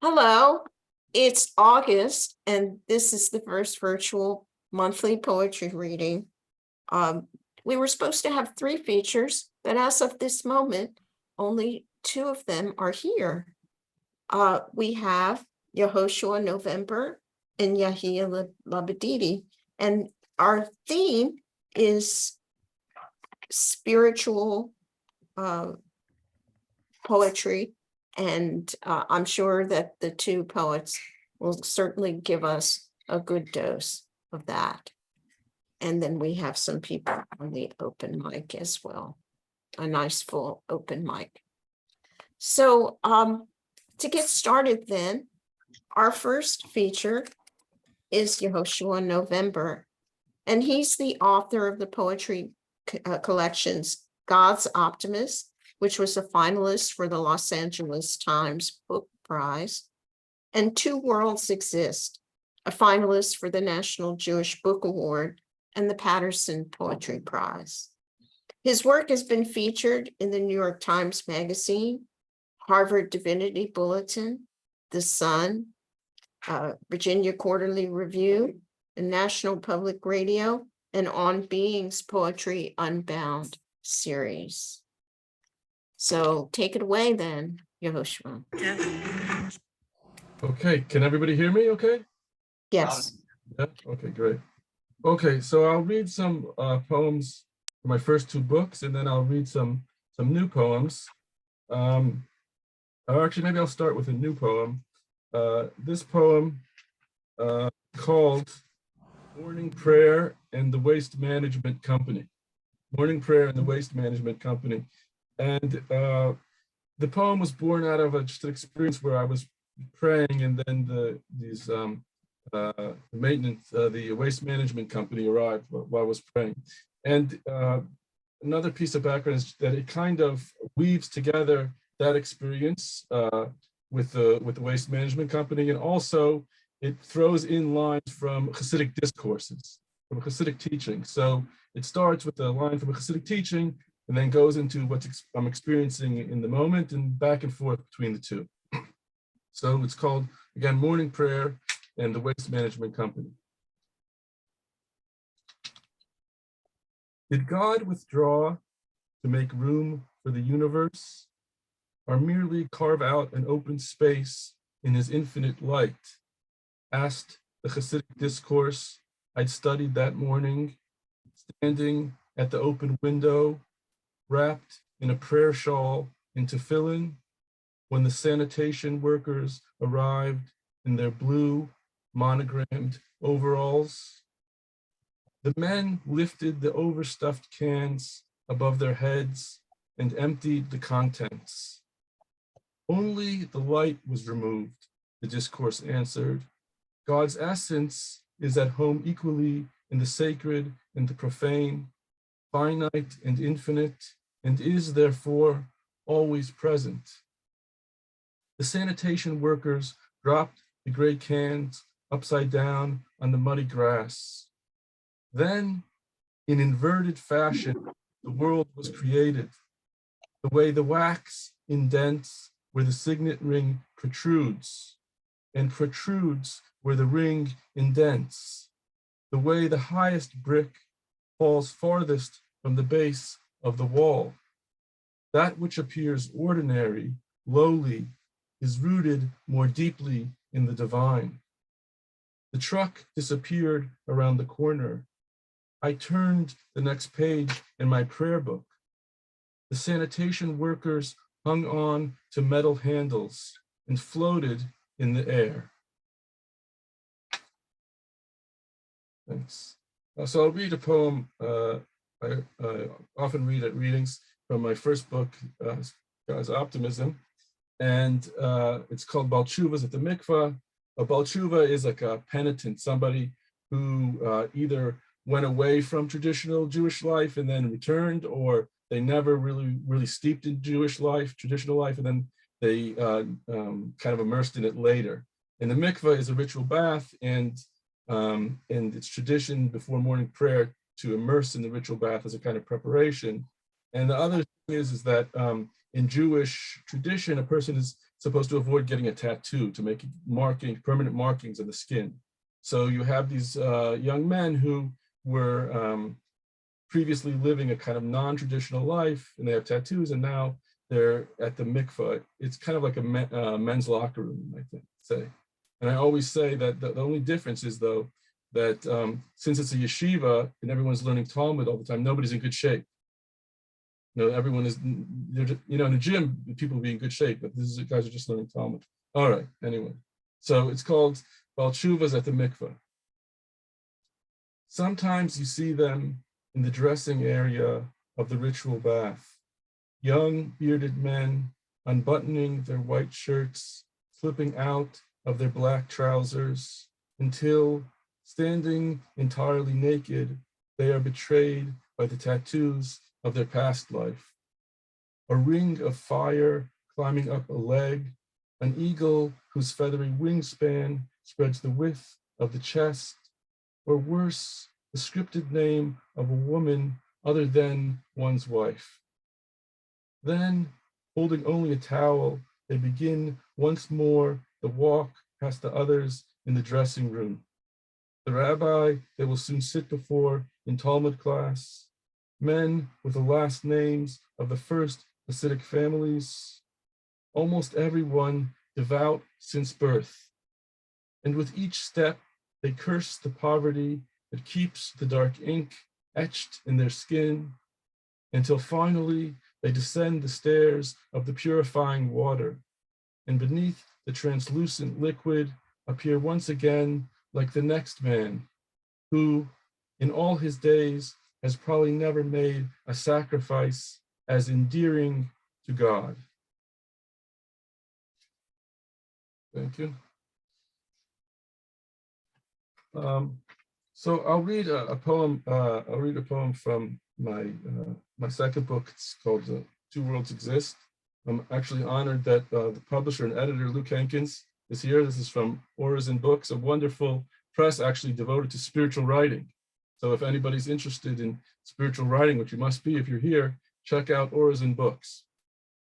Hello, it's August, and this is the first virtual monthly poetry reading. We were supposed to have 3 features, but as of this moment, only 2 of them are here. We have Yohoshua November and Yahia Lababidi, and our theme is spiritual poetry. And I'm sure that the 2 poets will certainly give us a good dose of that. And then we have some people on the open mic as well, a nice full open mic. So to get started then, our first feature is Yohoshua November, and he's the author of the poetry collections God's Optimist, which was a finalist for the Los Angeles Times Book Prize, and Two Worlds Exist, a finalist for the National Jewish Book Award and the Patterson Poetry Prize. His work has been featured in the New York Times Magazine, Harvard Divinity Bulletin, The Sun, Virginia Quarterly Review, and National Public Radio, and On Being's Poetry Unbound series. So take it away then, Yohoshua. Okay, can everybody hear me okay? Yes. Yeah, okay, great. Okay, so I'll read some poems for my first 2 books, and then I'll read some new poems. Or actually, maybe I'll start with a new poem. This poem called Morning Prayer and the Waste Management Company. Morning Prayer and the Waste Management Company. And the poem was born out of just an experience where I was praying, and then the waste management company arrived while I was praying. And another piece of background is that it kind of weaves together that experience with the waste management company, and also it throws in lines from Hasidic discourses, from Hasidic teaching. So it starts with a line from a Hasidic teaching, and then goes into what I'm experiencing in the moment, and back and forth between the 2. So it's called, again, Morning Prayer and the Waste Management Company. Did God withdraw to make room for the universe, or merely carve out an open space in his infinite light? Asked the Hasidic discourse I'd studied that morning, standing at the open window, wrapped in a prayer shawl in tefillin, when the sanitation workers arrived in their blue monogrammed overalls. The men lifted the overstuffed cans above their heads and emptied the contents. Only the light was removed, the discourse answered. God's essence is at home equally in the sacred and the profane, finite and infinite, and is therefore always present. The sanitation workers dropped the gray cans upside down on the muddy grass. Then, in inverted fashion, the world was created, the way the wax indents where the signet ring protrudes, and protrudes where the ring indents, the way the highest brick falls farthest from the base of the wall. That which appears ordinary, lowly, is rooted more deeply in the divine. The truck disappeared around the corner. I turned the next page in my prayer book. The sanitation workers hung on to metal handles and floated in the air. Thanks. So I'll read a poem I often read at readings from my first book, God's Optimism, and it's called Baal Teshuvah's at the Mikvah. A Baal Teshuvah is like a penitent, somebody who either went away from traditional Jewish life and then returned, or they never really steeped in Jewish life, traditional life, and then they kind of immersed in it later. And the mikvah is a ritual bath, and it's tradition before morning prayer to immerse in the ritual bath as a kind of preparation. And the other thing is that in Jewish tradition, a person is supposed to avoid getting a tattoo to make permanent markings on the skin. So you have these young men who were previously living a kind of non-traditional life, and they have tattoos, and now they're at the mikvah. It's kind of like a men's locker room, I think, say. And I always say that the only difference is, though, that since it's a yeshiva and everyone's learning Talmud all the time, nobody's in good shape. Everyone is, in the gym, people will be in good shape, but guys are just learning Talmud. All right, anyway. So it's called Bal Tshuvas at the mikvah. Sometimes you see them in the dressing area of the ritual bath. Young bearded men unbuttoning their white shirts, slipping out of their black trousers, until, standing entirely naked, they are betrayed by the tattoos of their past life. A ring of fire climbing up a leg, an eagle whose feathery wingspan spreads the width of the chest, or worse, the scripted name of a woman other than one's wife. Then, holding only a towel, they begin once more the walk past the others in the dressing room. The rabbi they will soon sit before in Talmud class, men with the last names of the first Hasidic families, almost everyone devout since birth. And with each step, they curse the poverty that keeps the dark ink etched in their skin, until finally they descend the stairs of the purifying water, and beneath the translucent liquid appear once again like the next man, who, in all his days, has probably never made a sacrifice as endearing to God. Thank you. So I'll read a poem. I'll read a poem from my second book. It's called Two Worlds Exist. I'm actually honored that the publisher and editor, Luke Hankins, is here. This is from Orison Books, a wonderful press actually devoted to spiritual writing. So if anybody's interested in spiritual writing, which you must be if you're here, check out Orison Books.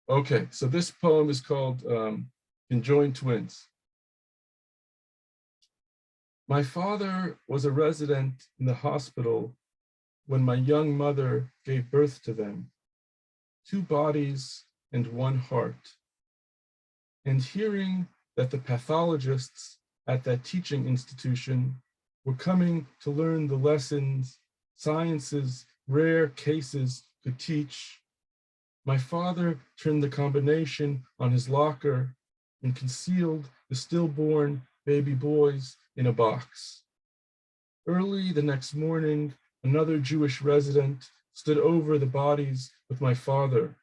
Okay, so this poem is called Conjoined Twins. My father was a resident in the hospital when my young mother gave birth to them, 2 bodies and 1 heart. And hearing that the pathologists at that teaching institution were coming to learn the lessons science's rare cases could teach, my father turned the combination on his locker and concealed the stillborn baby boys in a box. Early the next morning, another Jewish resident stood over the bodies with my father,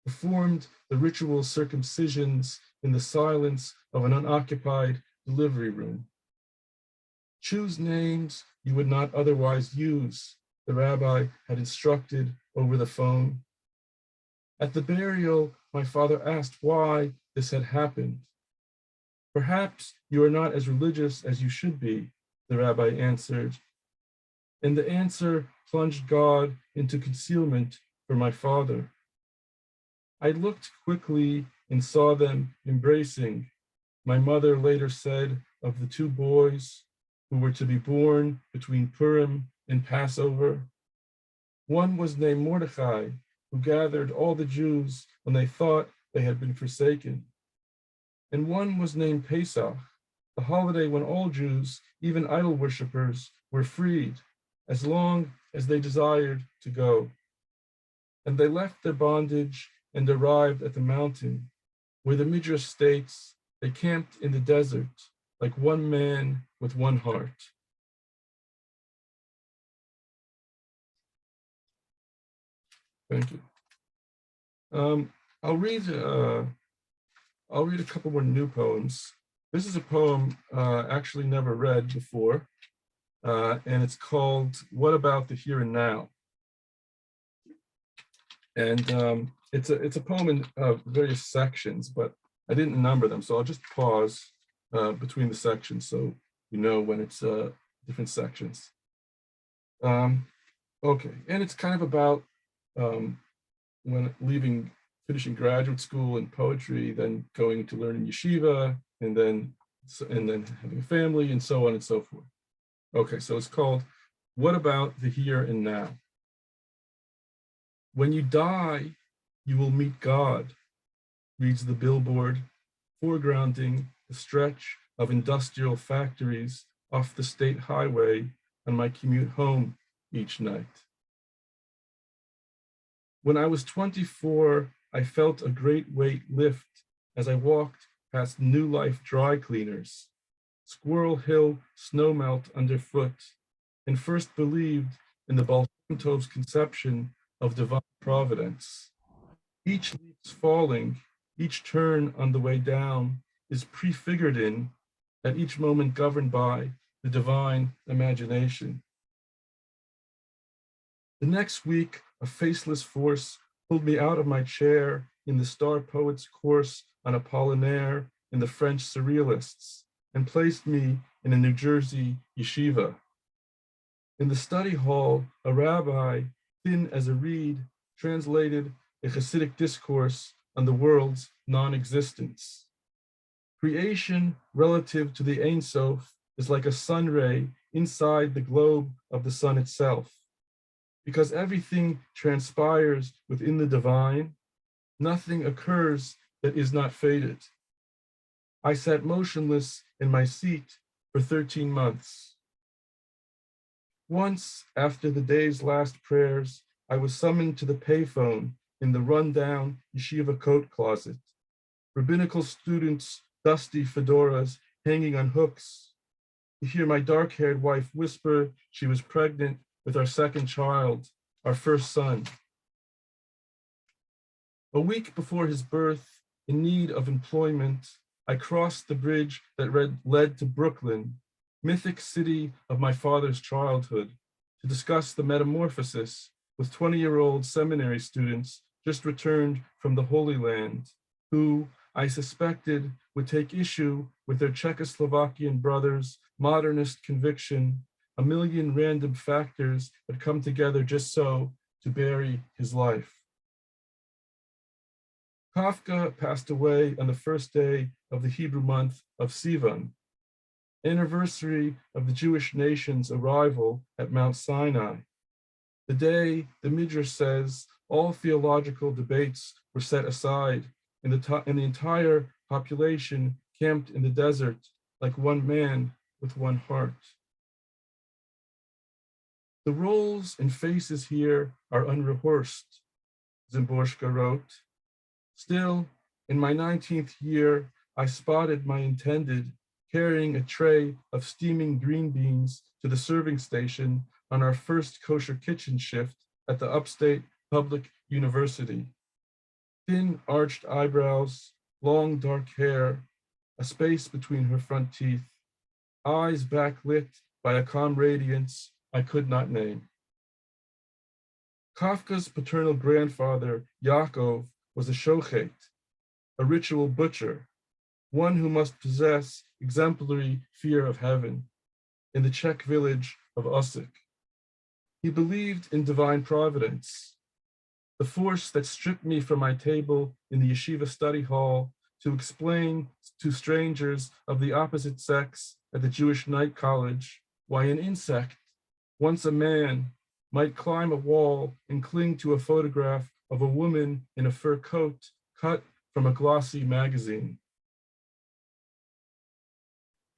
performed the ritual circumcisions in the silence of an unoccupied delivery room. Choose names you would not otherwise use, the rabbi had instructed over the phone. At the burial, my father asked why this had happened. Perhaps you are not as religious as you should be, the rabbi answered. And the answer plunged God into concealment for my father. I looked quickly and saw them embracing. My mother later said of the 2 boys who were to be born between Purim and Passover. One was named Mordechai, who gathered all the Jews when they thought they had been forsaken. And one was named Pesach, the holiday when all Jews, even idol worshippers, were freed, as long as they desired to go. And they left their bondage and arrived at the mountain, where the Midrash states they camped in the desert, like 1 man with 1 heart. Thank you. I'll read a couple more new poems. This is a poem actually never read before, and it's called "What About the Here and Now?" And it's a poem in various sections, but I didn't number them, so I'll just pause between the sections so you know when it's different sections. Okay, and it's kind of about when leaving finishing graduate school in poetry, then going to learn in yeshiva, and then having a family, and so on and so forth. Okay, so it's called What About the Here and Now? When you die, you will meet God, reads the billboard, foregrounding the stretch of industrial factories off the state highway on my commute home each night. When I was 24, I felt a great weight lift as I walked past New Life dry cleaners, Squirrel Hill snowmelt underfoot, and first believed in the Baal Shem Tov's conception of divine providence. Each leaf's falling, each turn on the way down is prefigured in, at each moment governed by, the divine imagination. The next week, a faceless force pulled me out of my chair in the Star Poets course on Apollinaire in the French Surrealists and placed me in a New Jersey yeshiva. In the study hall, a rabbi, thin as a reed, translated a Hasidic discourse on the world's non-existence. Creation relative to the Ein Sof is like a sun ray inside the globe of the sun itself. Because everything transpires within the divine, nothing occurs that is not fated. I sat motionless in my seat for 13 months. Once, after the day's last prayers, I was summoned to the payphone in the rundown yeshiva coat closet. Rabbinical students' dusty fedoras hanging on hooks. To hear my dark-haired wife whisper she was pregnant with our second child, our first son. A week before his birth, in need of employment, I crossed the bridge that led to Brooklyn, mythic city of my father's childhood, to discuss the metamorphosis with 20-year-old seminary students just returned from the Holy Land, who I suspected would take issue with their Czechoslovakian brothers' modernist conviction. A million random factors had come together just so to bury his life. Kafka passed away on the first day of the Hebrew month of Sivan, anniversary of the Jewish nation's arrival at Mount Sinai. The day, the Midrash says, all theological debates were set aside and the entire population camped in the desert like one man with one heart. The roles and faces here are unrehearsed, Zimborska wrote. Still, in my 19th year, I spotted my intended carrying a tray of steaming green beans to the serving station on our first kosher kitchen shift at the upstate public university. Thin arched eyebrows, long dark hair, a space between her front teeth, eyes backlit by a calm radiance I could not name. Kafka's paternal grandfather, Yaakov, was a shochet, a ritual butcher, one who must possess exemplary fear of heaven, in the Czech village of Osijek. He believed in divine providence, the force that stripped me from my table in the yeshiva study hall to explain to strangers of the opposite sex at the Jewish night college why an insect, once a man, might climb a wall and cling to a photograph of a woman in a fur coat cut from a glossy magazine.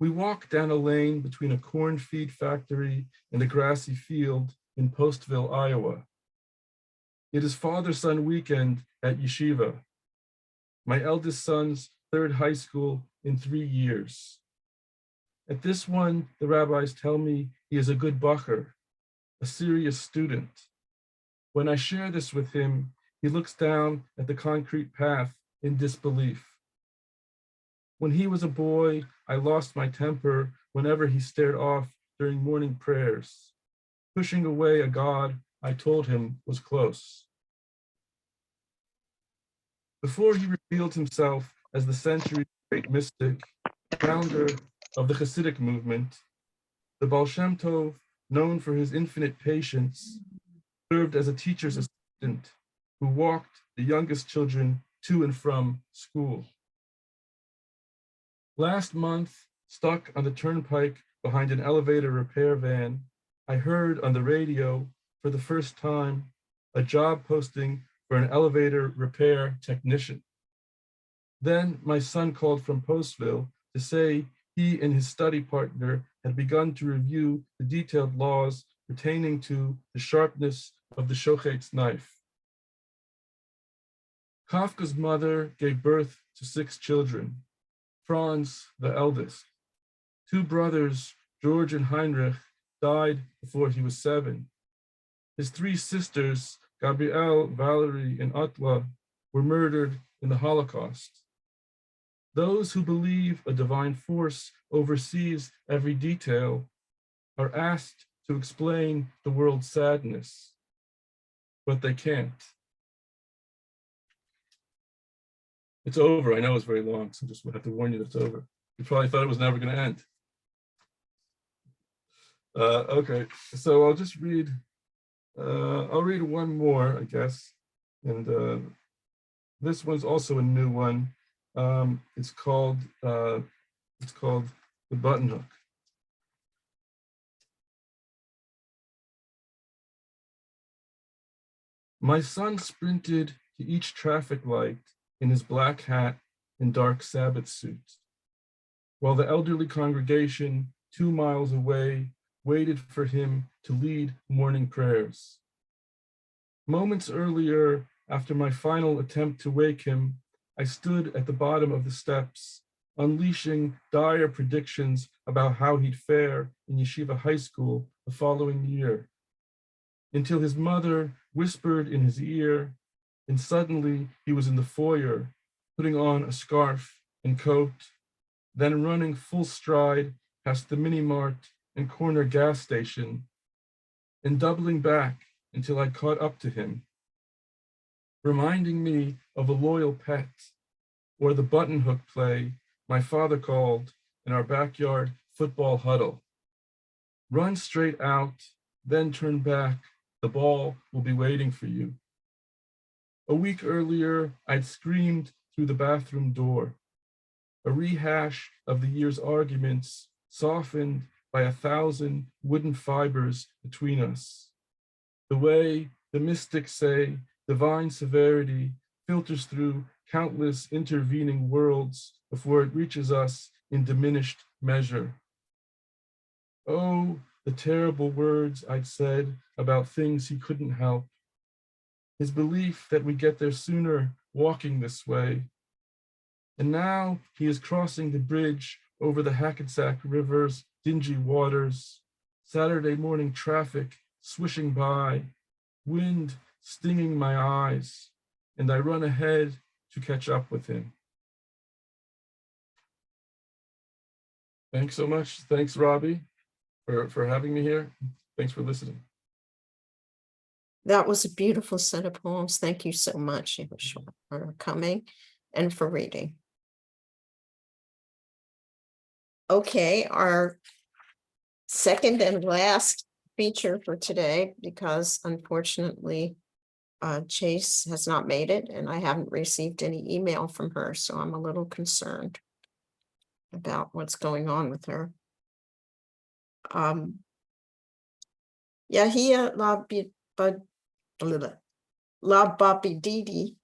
We walked down a lane between a corn feed factory and a grassy field in Postville, Iowa. It is father-son weekend at yeshiva, my eldest son's third high school in 3 years. At this one, the rabbis tell me he is a good bacher, a serious student. When I share this with him, he looks down at the concrete path in disbelief. When he was a boy, I lost my temper whenever he stared off during morning prayers, pushing away a God I told him was close. Before he revealed himself as the century's great mystic, founder of the Hasidic movement, the Baal Shem Tov, known for his infinite patience, served as a teacher's assistant who walked the youngest children to and from school. Last month, stuck on the turnpike behind an elevator repair van, I heard on the radio for the first time a job posting for an elevator repair technician. Then my son called from Postville to say he and his study partner had begun to review the detailed laws pertaining to the sharpness of the shochet's knife. Kafka's mother gave birth to 6 children. Franz, the eldest. 2 brothers, George and Heinrich, died before he was 7. His 3 sisters, Gabrielle, Valerie, and Atla, were murdered in the Holocaust. Those who believe a divine force oversees every detail are asked to explain the world's sadness, but they can't. It's over. I know it's very long, so just have to warn you that it's over. You probably thought it was never going to end. Okay, so I'll just read. I'll read one more, I guess, and this one's also a new one. It's called The Buttonhook. My son sprinted to each traffic light in his black hat and dark Sabbath suit, while the elderly congregation 2 miles away waited for him to lead morning prayers. Moments earlier, after my final attempt to wake him, I stood at the bottom of the steps, unleashing dire predictions about how he'd fare in Yeshiva High School the following year, until his mother whispered in his ear, and suddenly he was in the foyer, putting on a scarf and coat, then running full stride past the mini-mart and corner gas station, and doubling back until I caught up to him, reminding me of a loyal pet, or the Buttonhook play my father called in our backyard football huddle. Run straight out, then turn back. The ball will be waiting for you. A week earlier, I'd screamed through the bathroom door, a rehash of the year's arguments, softened by 1,000 wooden fibers between us. The way the mystics say divine severity filters through countless intervening worlds before it reaches us in diminished measure. Oh, the terrible words I'd said about things he couldn't help. His belief that we get there sooner walking this way. And now he is crossing the bridge over the Hackensack River's dingy waters, Saturday morning traffic swishing by, wind stinging my eyes, and I run ahead to catch up with him. Thanks so much. Thanks, Robbie, for having me here. Thanks for listening. That was a beautiful set of poems. Thank you so much, Yohoshua, for coming and for reading. Okay, our second and last feature for today, because unfortunately Chase has not made it and I haven't received any email from her, so I'm a little concerned about what's going on with her. Yahia Lababidi,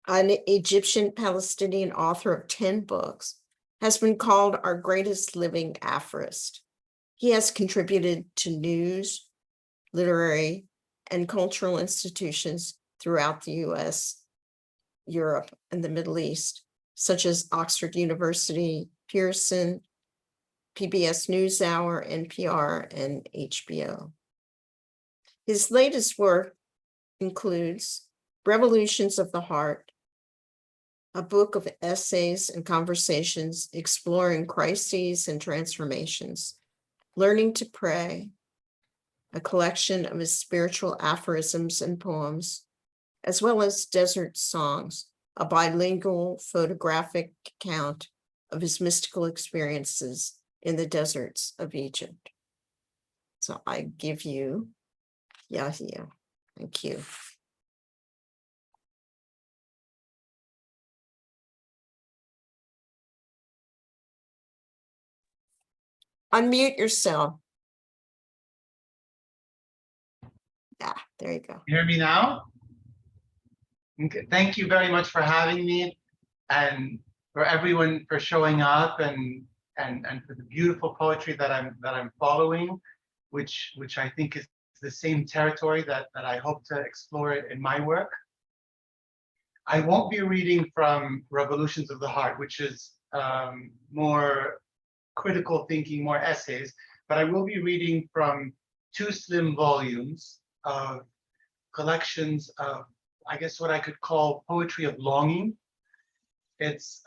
an Egyptian Palestinian author of 10 books, has been called our greatest living aphorist. He has contributed to news, literary, and cultural institutions throughout the US, Europe, and the Middle East, such as Oxford University, Pearson, PBS NewsHour, NPR, and HBO. His latest work includes Revolutions of the Heart, a book of essays and conversations exploring crises and transformations, Learning to Pray, a collection of his spiritual aphorisms and poems, as well as Desert Songs, a bilingual photographic account of his mystical experiences in the deserts of Egypt. So I give you Yahia. Thank you. Unmute yourself. Yeah, there you go. You hear me now? Okay. Thank you very much for having me, and for everyone for showing up, and for the beautiful poetry that I'm following, which I think is the same territory that I hope to explore in my work. I won't be reading from Revolutions of the Heart, which is more critical thinking, more essays, but I will be reading from 2 slim volumes of collections of, I guess, what I could call poetry of longing. It's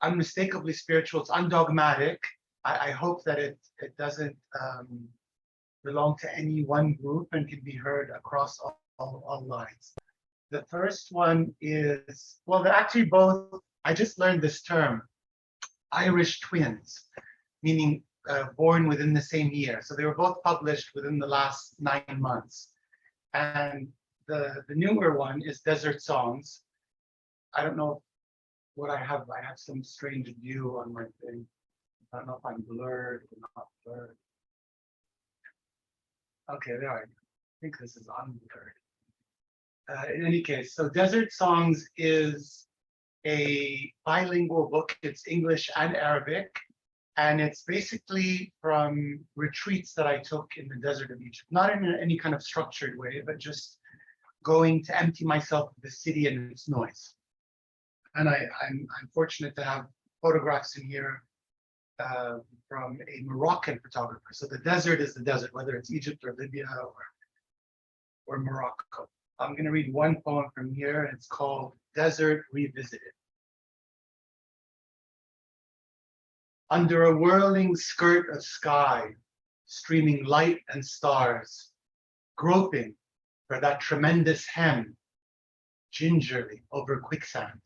unmistakably spiritual. It's undogmatic. I hope that it doesn't belong to any one group and can be heard across all lines. The first one is, well, they're actually both, I just learned this term, Irish twins, meaning born within the same year. So they were both published within the last 9 months. And the newer one is Desert Songs. I don't know what I have. I have some strange view on my thing. I don't know if I'm blurred or not blurred. Okay, there I go. I think this is unblurred. In any case, so Desert Songs is a bilingual book. It's English and Arabic. And it's basically from retreats that I took in the desert of Egypt, not in any kind of structured way, but just going to empty myself of the city and its noise. And I'm fortunate to have photographs in here from a Moroccan photographer. So the desert is the desert, whether it's Egypt or Libya or Morocco. I'm going to read one poem from here, and it's called Desert Revisited. Under a whirling skirt of sky, streaming light and stars, groping for that tremendous hem, gingerly over quicksand,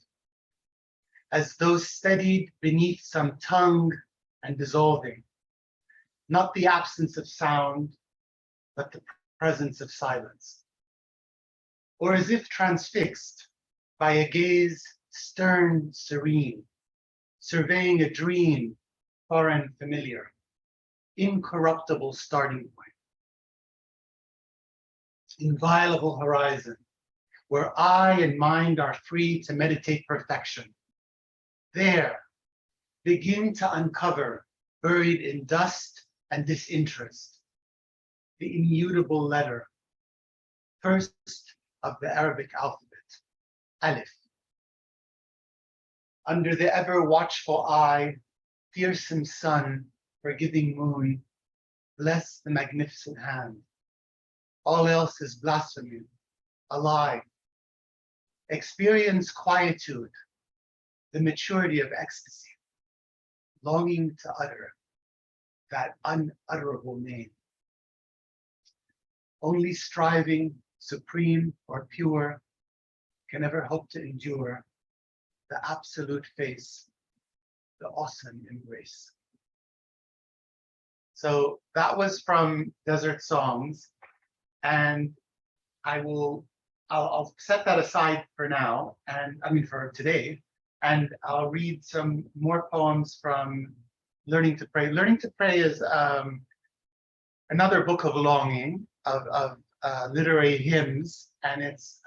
as though steadied beneath some tongue and dissolving, not the absence of sound, but the presence of silence. Or as if transfixed by a gaze stern, serene, surveying a dream, foreign, familiar, incorruptible starting point, inviolable horizon, where eye and mind are free to meditate perfection. There, begin to uncover, buried in dust and disinterest, the immutable letter, first of the Arabic alphabet, Alif. Under the ever watchful eye, fearsome sun, forgiving moon, bless the magnificent hand. All else is blasphemy, a lie. Experience quietude, the maturity of ecstasy, longing to utter that unutterable name. Only striving, supreme or pure, can ever hope to endure the absolute face, the awesome embrace. So that was from Desert Songs, and I'll set that aside for now, and I mean for today, and I'll read some more poems from Learning to Pray. Learning to Pray is another book of longing, of literary hymns, and it's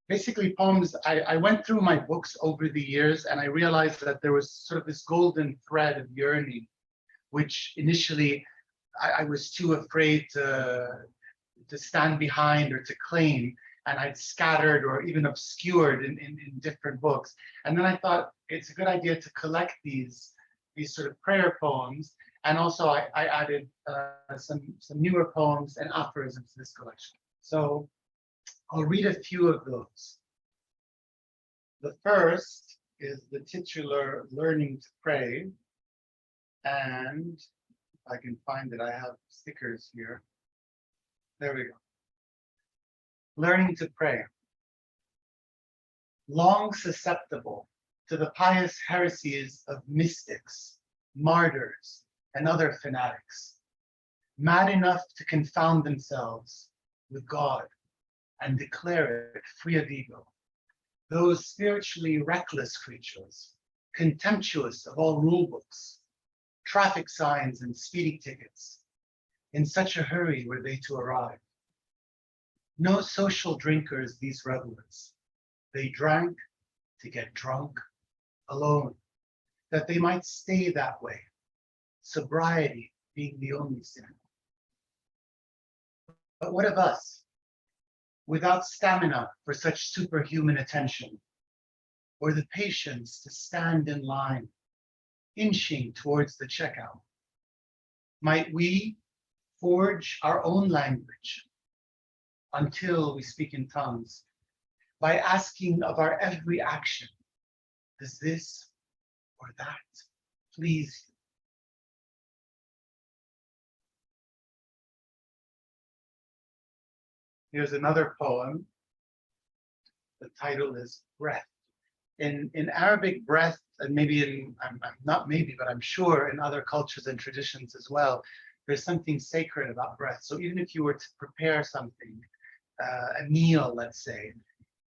basically poems. I went through my books over the years, and I realized that there was sort of this golden thread of yearning, which initially I was too afraid to stand behind or to claim, and I'd scattered or even obscured in different books. And then I thought it's a good idea to collect these sort of prayer poems, and also I added some newer poems and aphorisms to this collection. So I'll read a few of those. The first is the titular Learning to Pray, and if I can find it, I have stickers here. There we go. Learning to Pray. Long susceptible to the pious heresies of mystics, martyrs, and other fanatics, mad enough to confound themselves with God and declare it free of ego, those spiritually reckless creatures contemptuous of all rule books, traffic signs and speeding tickets. In such a hurry were they to arrive. No social drinkers, these revelers. They drank to get drunk alone, that they might stay that way, sobriety being the only sin. But what of us? Without stamina for such superhuman attention, or the patience to stand in line, inching towards the checkout, might we forge our own language until we speak in tongues by asking of our every action, does this or that please you? Here's another poem. The title is Breath. In Arabic, breath, and maybe I'm not maybe, but I'm sure in other cultures and traditions as well, there's something sacred about breath. So even if you were to prepare something, a meal, let's say,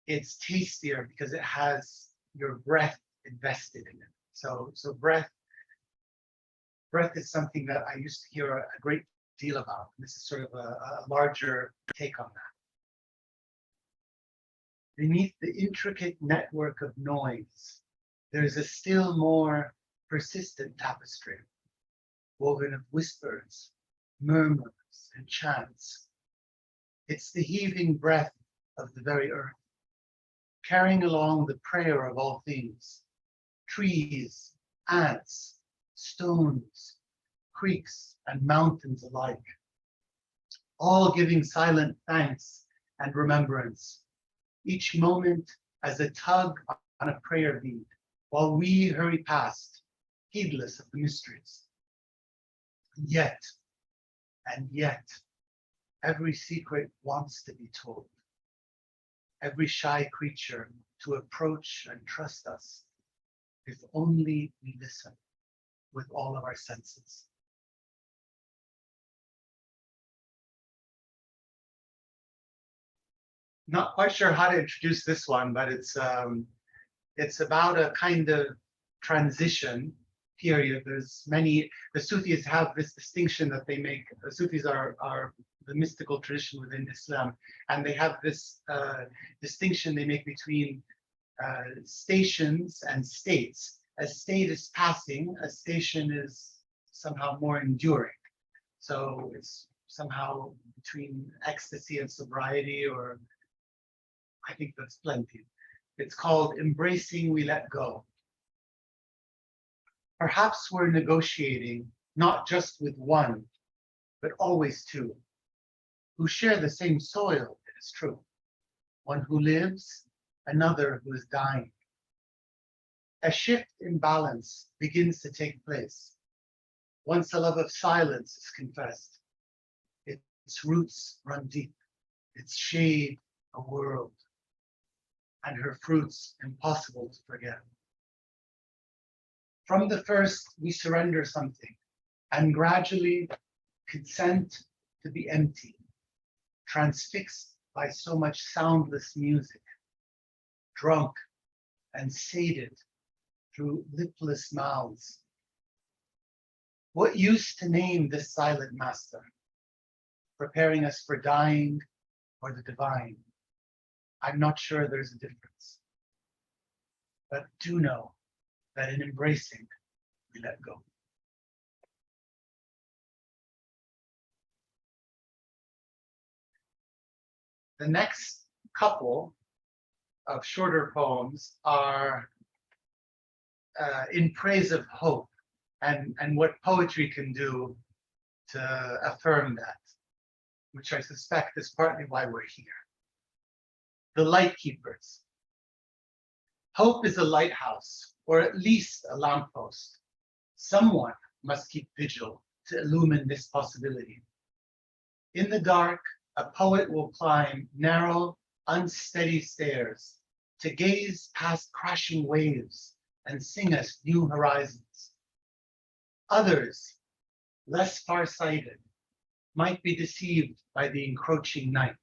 it's tastier because it has your breath invested in it. So breath is something that I used to hear a great deal about. This is sort of a larger take on that. Beneath the intricate network of noise, there is a still more persistent tapestry, woven of whispers, murmurs, and chants. It's the heaving breath of the very earth, carrying along the prayer of all things, trees, ants, stones, creeks, and mountains alike, all giving silent thanks and remembrance, each moment as a tug on a prayer bead, while we hurry past, heedless of the mysteries. And yet, every secret wants to be told. Every shy creature to approach and trust us, if only we listen with all of our senses. Not quite sure how to introduce this one, but it's about a kind of transition period. There's many, the Sufis have this distinction that they make. The Sufis are the mystical tradition within Islam, and they have this distinction they make between stations and states. A state is passing, a station is somehow more enduring. So it's somehow between ecstasy and sobriety, or I think that's plenty. It's called Embracing We Let Go. Perhaps we're negotiating not just with one, but always two, who share the same soil, it is true. One who lives, another who is dying. A shift in balance begins to take place. Once a love of silence is confessed, its roots run deep, its shade a world, and her fruits impossible to forget. From the first, we surrender something and gradually consent to be empty, transfixed by so much soundless music, drunk and sated through lipless mouths. What use to name this silent master, preparing us for dying or the divine? I'm not sure there's a difference, but do know that in embracing, we let go. The next couple of shorter poems are in praise of hope and what poetry can do to affirm that, which I suspect is partly why we're here. The Light Keepers. Hope is a lighthouse, or at least a lamppost. Someone must keep vigil to illumine this possibility. In the dark, a poet will climb narrow, unsteady stairs to gaze past crashing waves and sing us new horizons. Others, less far-sighted, might be deceived by the encroaching night,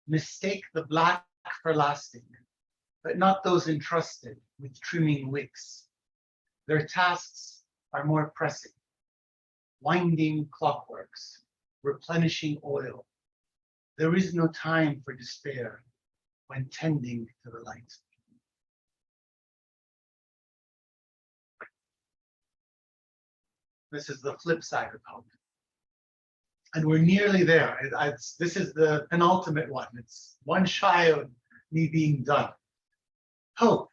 mistake the black for lasting, but not those entrusted with trimming wicks. Their tasks are more pressing, winding clockworks, replenishing oil. There is no time for despair when tending to the light. This is the flip side of hope. And we're nearly there. This is the penultimate one. It's one shy of me being done. Hope.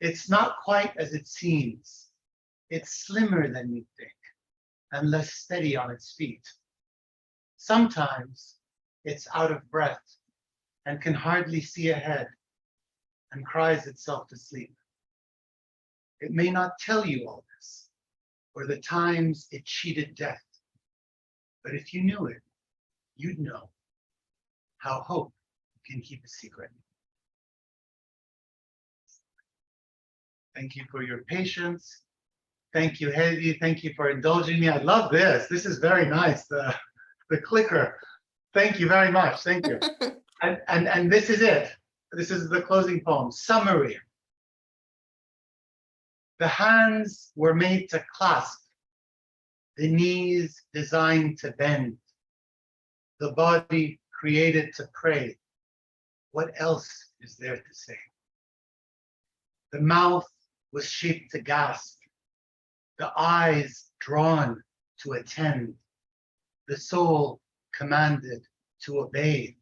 It's not quite as it seems. It's slimmer than you think and less steady on its feet. Sometimes it's out of breath and can hardly see ahead and cries itself to sleep. It may not tell you all this or the times it cheated death, but if you knew it, you'd know how hope can keep a secret. Thank you for your patience. Thank you, Hedy. Thank you for indulging me. I love this. This is very nice. The clicker. Thank you very much. Thank you. And this is it. This is the closing poem. Summary. The hands were made to clasp, the knees designed to bend, the body created to pray. What else is there to say? The mouth was shaped to gasp, the eyes drawn to attend, the soul commanded to obey.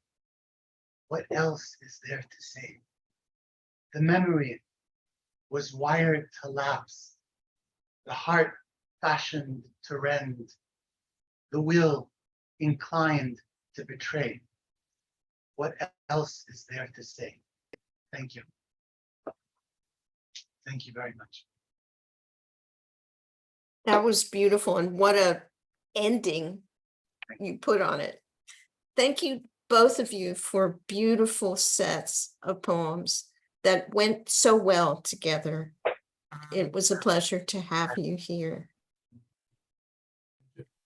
What else is there to say? The memory was wired to lapse, the heart fashioned to rend, the will inclined to betray. What else is there to say? Thank you. Thank you very much. That was beautiful, and what a ending you put on it. Thank you, both of you, for beautiful sets of poems that went so well together. It was a pleasure to have you here.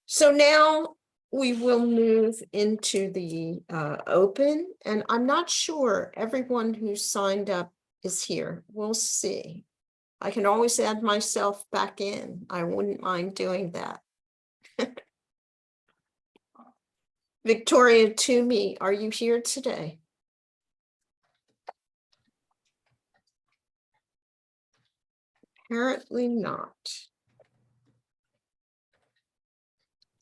So now we will move into the open, and I'm not sure everyone who signed up is here. We'll see. I can always add myself back in. I wouldn't mind doing that. Victoria Toomey, are you here today? Apparently not.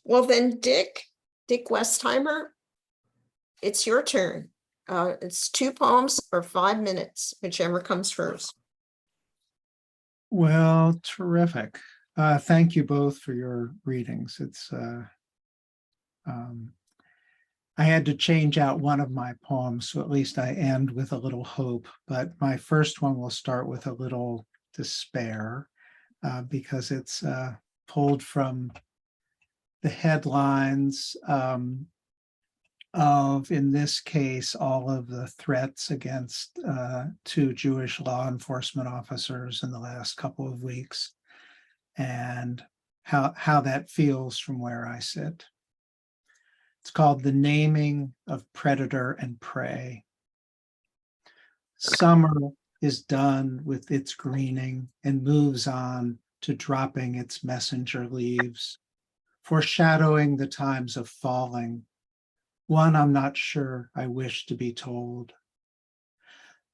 Well then, Dick Westheimer, it's your turn. It's 2 poems or 5 minutes, whichever comes first. Well, terrific. Thank you both for your readings. I had to change out one of my poems, so at least I end with a little hope, but my first one will start with a little despair because it's pulled from the headlines of, in this case, all of the threats against 2 Jewish law enforcement officers in the last couple of weeks, and how that feels from where I sit. It's called The Naming of Predator and Prey. Summer is done with its greening and moves on to dropping its messenger leaves, foreshadowing the times of falling. One I'm not sure I wish to be told.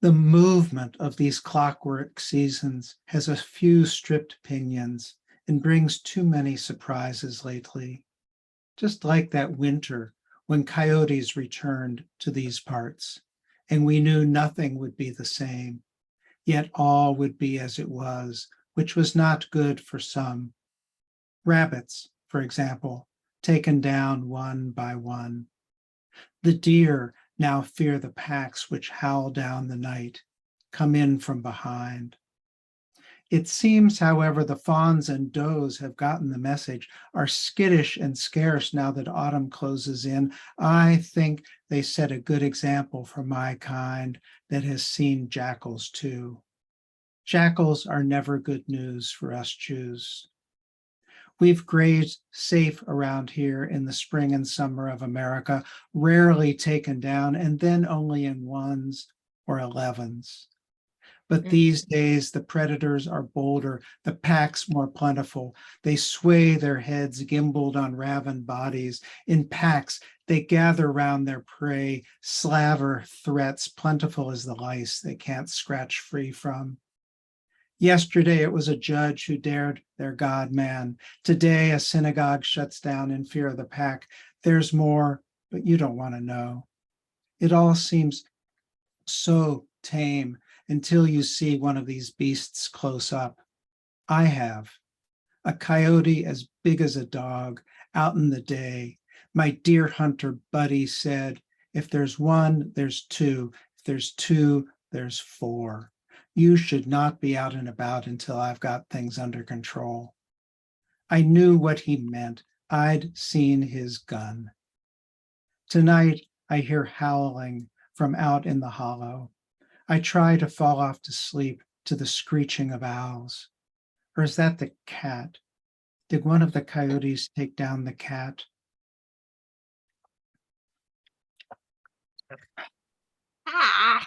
The movement of these clockwork seasons has a few stripped pinions and brings too many surprises lately. Just like that winter when coyotes returned to these parts, and we knew nothing would be the same, yet all would be as it was, which was not good for some. Rabbits, for example, taken down one by one. The deer now fear the packs which howl down the night, come in from behind. It seems, however, the fawns and does have gotten the message, are skittish and scarce now that autumn closes in. I think they set a good example for my kind that has seen jackals too. Jackals are never good news for us Jews. We've grazed safe around here in the spring and summer of America, rarely taken down, and then only in 1s or 11s. But these days, the predators are bolder, the packs more plentiful. They sway their heads, gimbaled on ravened bodies. In packs, they gather round their prey, slaver threats, plentiful as the lice they can't scratch free from. Yesterday, it was a judge who dared their God-man. Today, a synagogue shuts down in fear of the pack. There's more, but you don't want to know. It all seems so tame until you see one of these beasts close up. I have. A coyote as big as a dog out in the day. My deer hunter buddy said, if there's one, there's two. If there's two, there's four. You should not be out and about until I've got things under control. I knew what he meant. I'd seen his gun. Tonight, I hear howling from out in the hollow. I try to fall off to sleep to the screeching of owls. Or is that the cat? Did one of the coyotes take down the cat? Ah,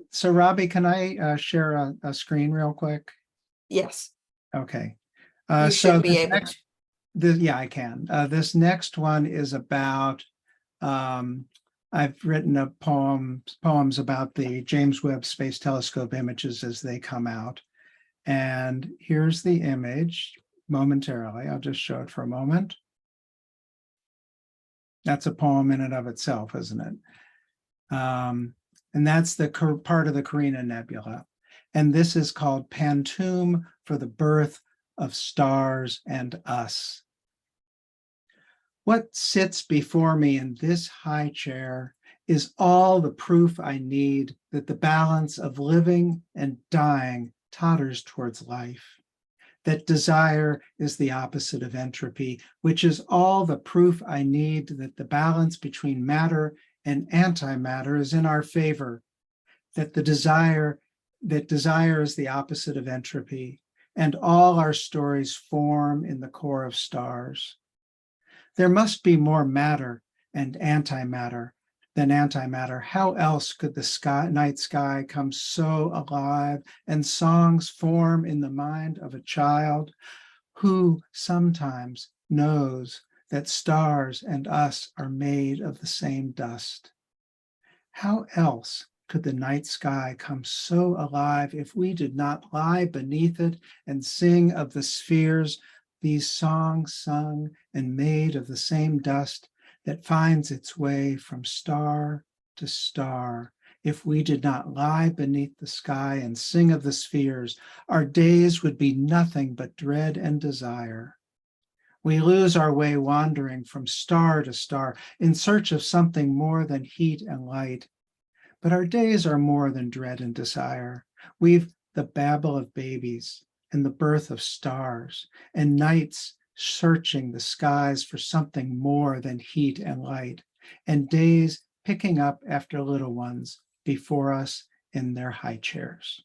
So Robbie, can I share a screen real quick? yes, Okay. you So should be this able next, to. yeah, I can. This next one is about, I've written poems about the James Webb Space Telescope images as they come out. And here's the image momentarily. I'll just show it for a moment. That's a poem in and of itself, isn't it? And that's the part of the Carina Nebula. And this is called Pantoum for the Birth of Stars and Us. What sits before me in this high chair is all the proof I need that the balance of living and dying totters towards life, that desire is the opposite of entropy, which is all the proof I need that the balance between matter and antimatter is in our favor, that desire is the opposite of entropy, and all our stories form in the core of stars. There must be more matter and antimatter than antimatter. How else could the night sky come so alive and songs form in the mind of a child who sometimes knows that stars and us are made of the same dust? How else could the night sky come so alive if we did not lie beneath it and sing of the spheres, these songs sung and made of the same dust that finds its way from star to star? If we did not lie beneath the sky and sing of the spheres, our days would be nothing but dread and desire. We lose our way wandering from star to star in search of something more than heat and light. But our days are more than dread and desire. We've the babble of babies and the birth of stars and nights searching the skies for something more than heat and light, and days picking up after little ones before us in their high chairs.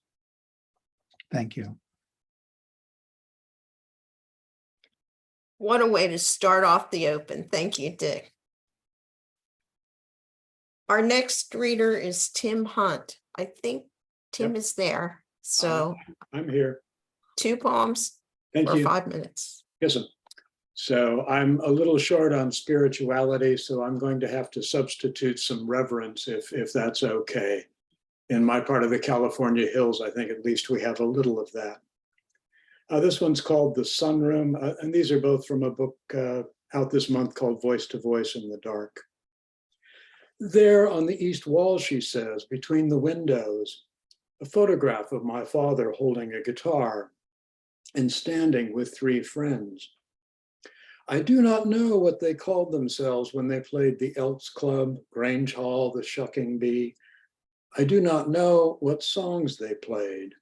Thank you. What a way to start off the open. Thank you, Dick. Our next reader is Tim Hunt. I think Tim is there. So I'm here. 2 poems Thank for you. 5 minutes. Yes, sir. So I'm a little short on spirituality, so I'm going to have to substitute some reverence if that's okay. In my part of the California hills, I think at least we have a little of that. This one's called The Sunroom, and these are both from a book out this month called Voice to Voice in the Dark. There on the east wall, she says, between the windows, a photograph of my father holding a guitar and standing with 3 friends. I do not know what they called themselves when they played the Elks Club, Grange Hall, the Shucking Bee. I do not know what songs they played.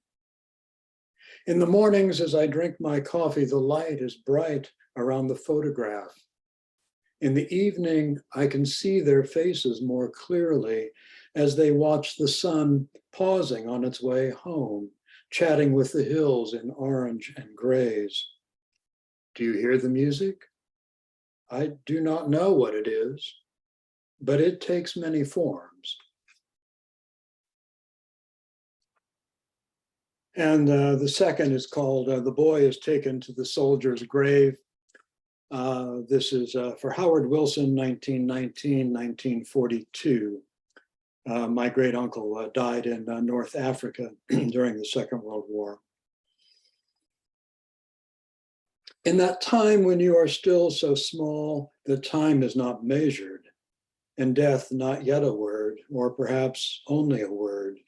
In the mornings, as I drink my coffee, the light is bright around the photograph. In the evening, I can see their faces more clearly as they watch the sun pausing on its way home, chatting with the hills in orange and grays. Do you hear the music? I do not know what it is, but it takes many forms. And the second is called The Boy is Taken to the Soldier's Grave. This is for Howard Wilson, 1919, 1942. My great uncle died in North Africa during the Second World War. In that time when you are still so small that time is not measured, and death not yet a word, or perhaps only a word.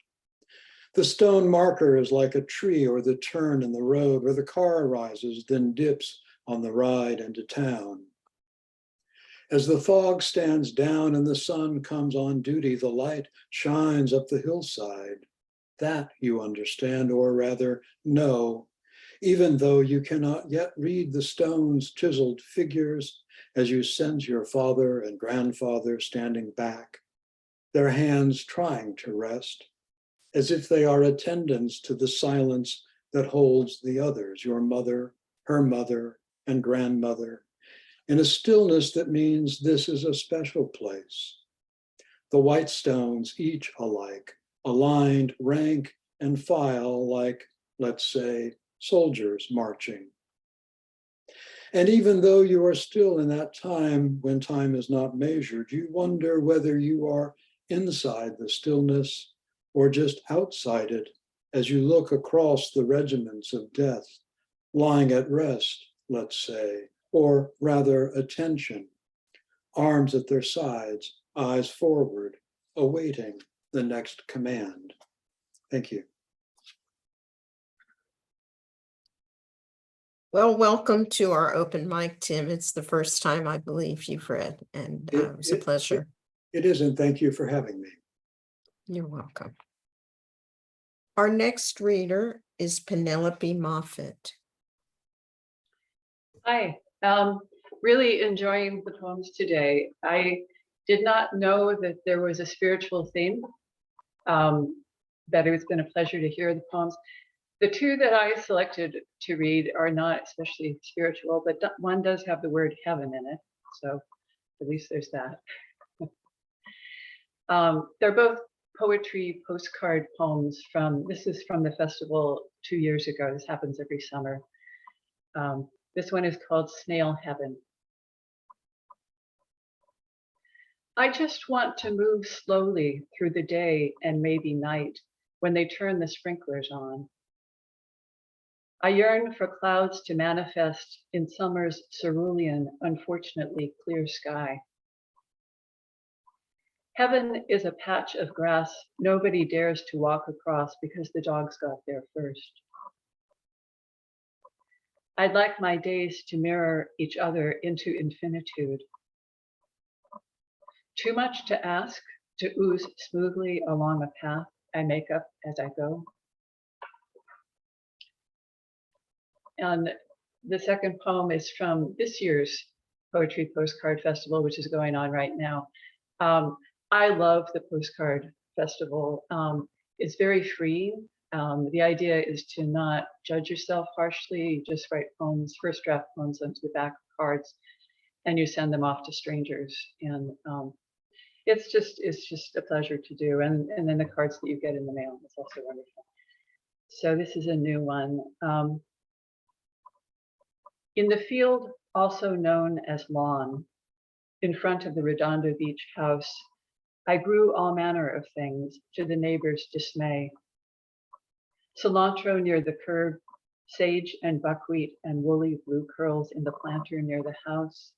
The stone marker is like a tree or the turn in the road where the car rises, then dips on the ride into town. As the fog stands down and the sun comes on duty, the light shines up the hillside. That you understand, or rather know, even though you cannot yet read the stone's chiseled figures as you sense your father and grandfather standing back, their hands trying to rest, as if they are attendants to the silence that holds the others, your mother, her mother, and grandmother, in a stillness that means this is a special place. The white stones, each alike, aligned rank and file like, let's say, soldiers marching. And even though you are still in that time when time is not measured, you wonder whether you are inside the stillness or just outside it as you look across the regiments of death, lying at rest, let's say, or rather attention, arms at their sides, eyes forward, awaiting the next command. Thank you. Well, welcome to our open mic, Tim. It's the first time I believe you've read, and it was a pleasure. It is, and thank you for having me. You're welcome. Our next reader is Penelope Moffat. Hi, really enjoying the poems today. I did not know that there was a spiritual theme, that it's been a pleasure to hear the poems. The two that I selected to read are not especially spiritual, but one does have the word heaven in it, so at least there's that. They're both poetry postcard poems this is from the festival 2 years ago. This happens every summer. This one is called Snail Heaven. I just want to move slowly through the day and maybe night when they turn the sprinklers on. I yearn for clouds to manifest in summer's cerulean, unfortunately clear sky. Heaven is a patch of grass nobody dares to walk across because the dogs got there first. I'd like my days to mirror each other into infinitude. Too much to ask to ooze smoothly along a path I make up as I go. And the second poem is from this year's Poetry Postcard Festival, which is going on right now. I love the Postcard Festival. It's very free. The idea is to not judge yourself harshly. You just write poems, first draft poems onto the back of cards, and you send them off to strangers. And it's just a pleasure to do. And then the cards that you get in the mail is also wonderful. So this is a new one. In the field, also known as lawn, in front of the Redondo Beach house, I grew all manner of things to the neighbors' dismay. Cilantro near the curb, sage and buckwheat and woolly blue curls in the planter near the house.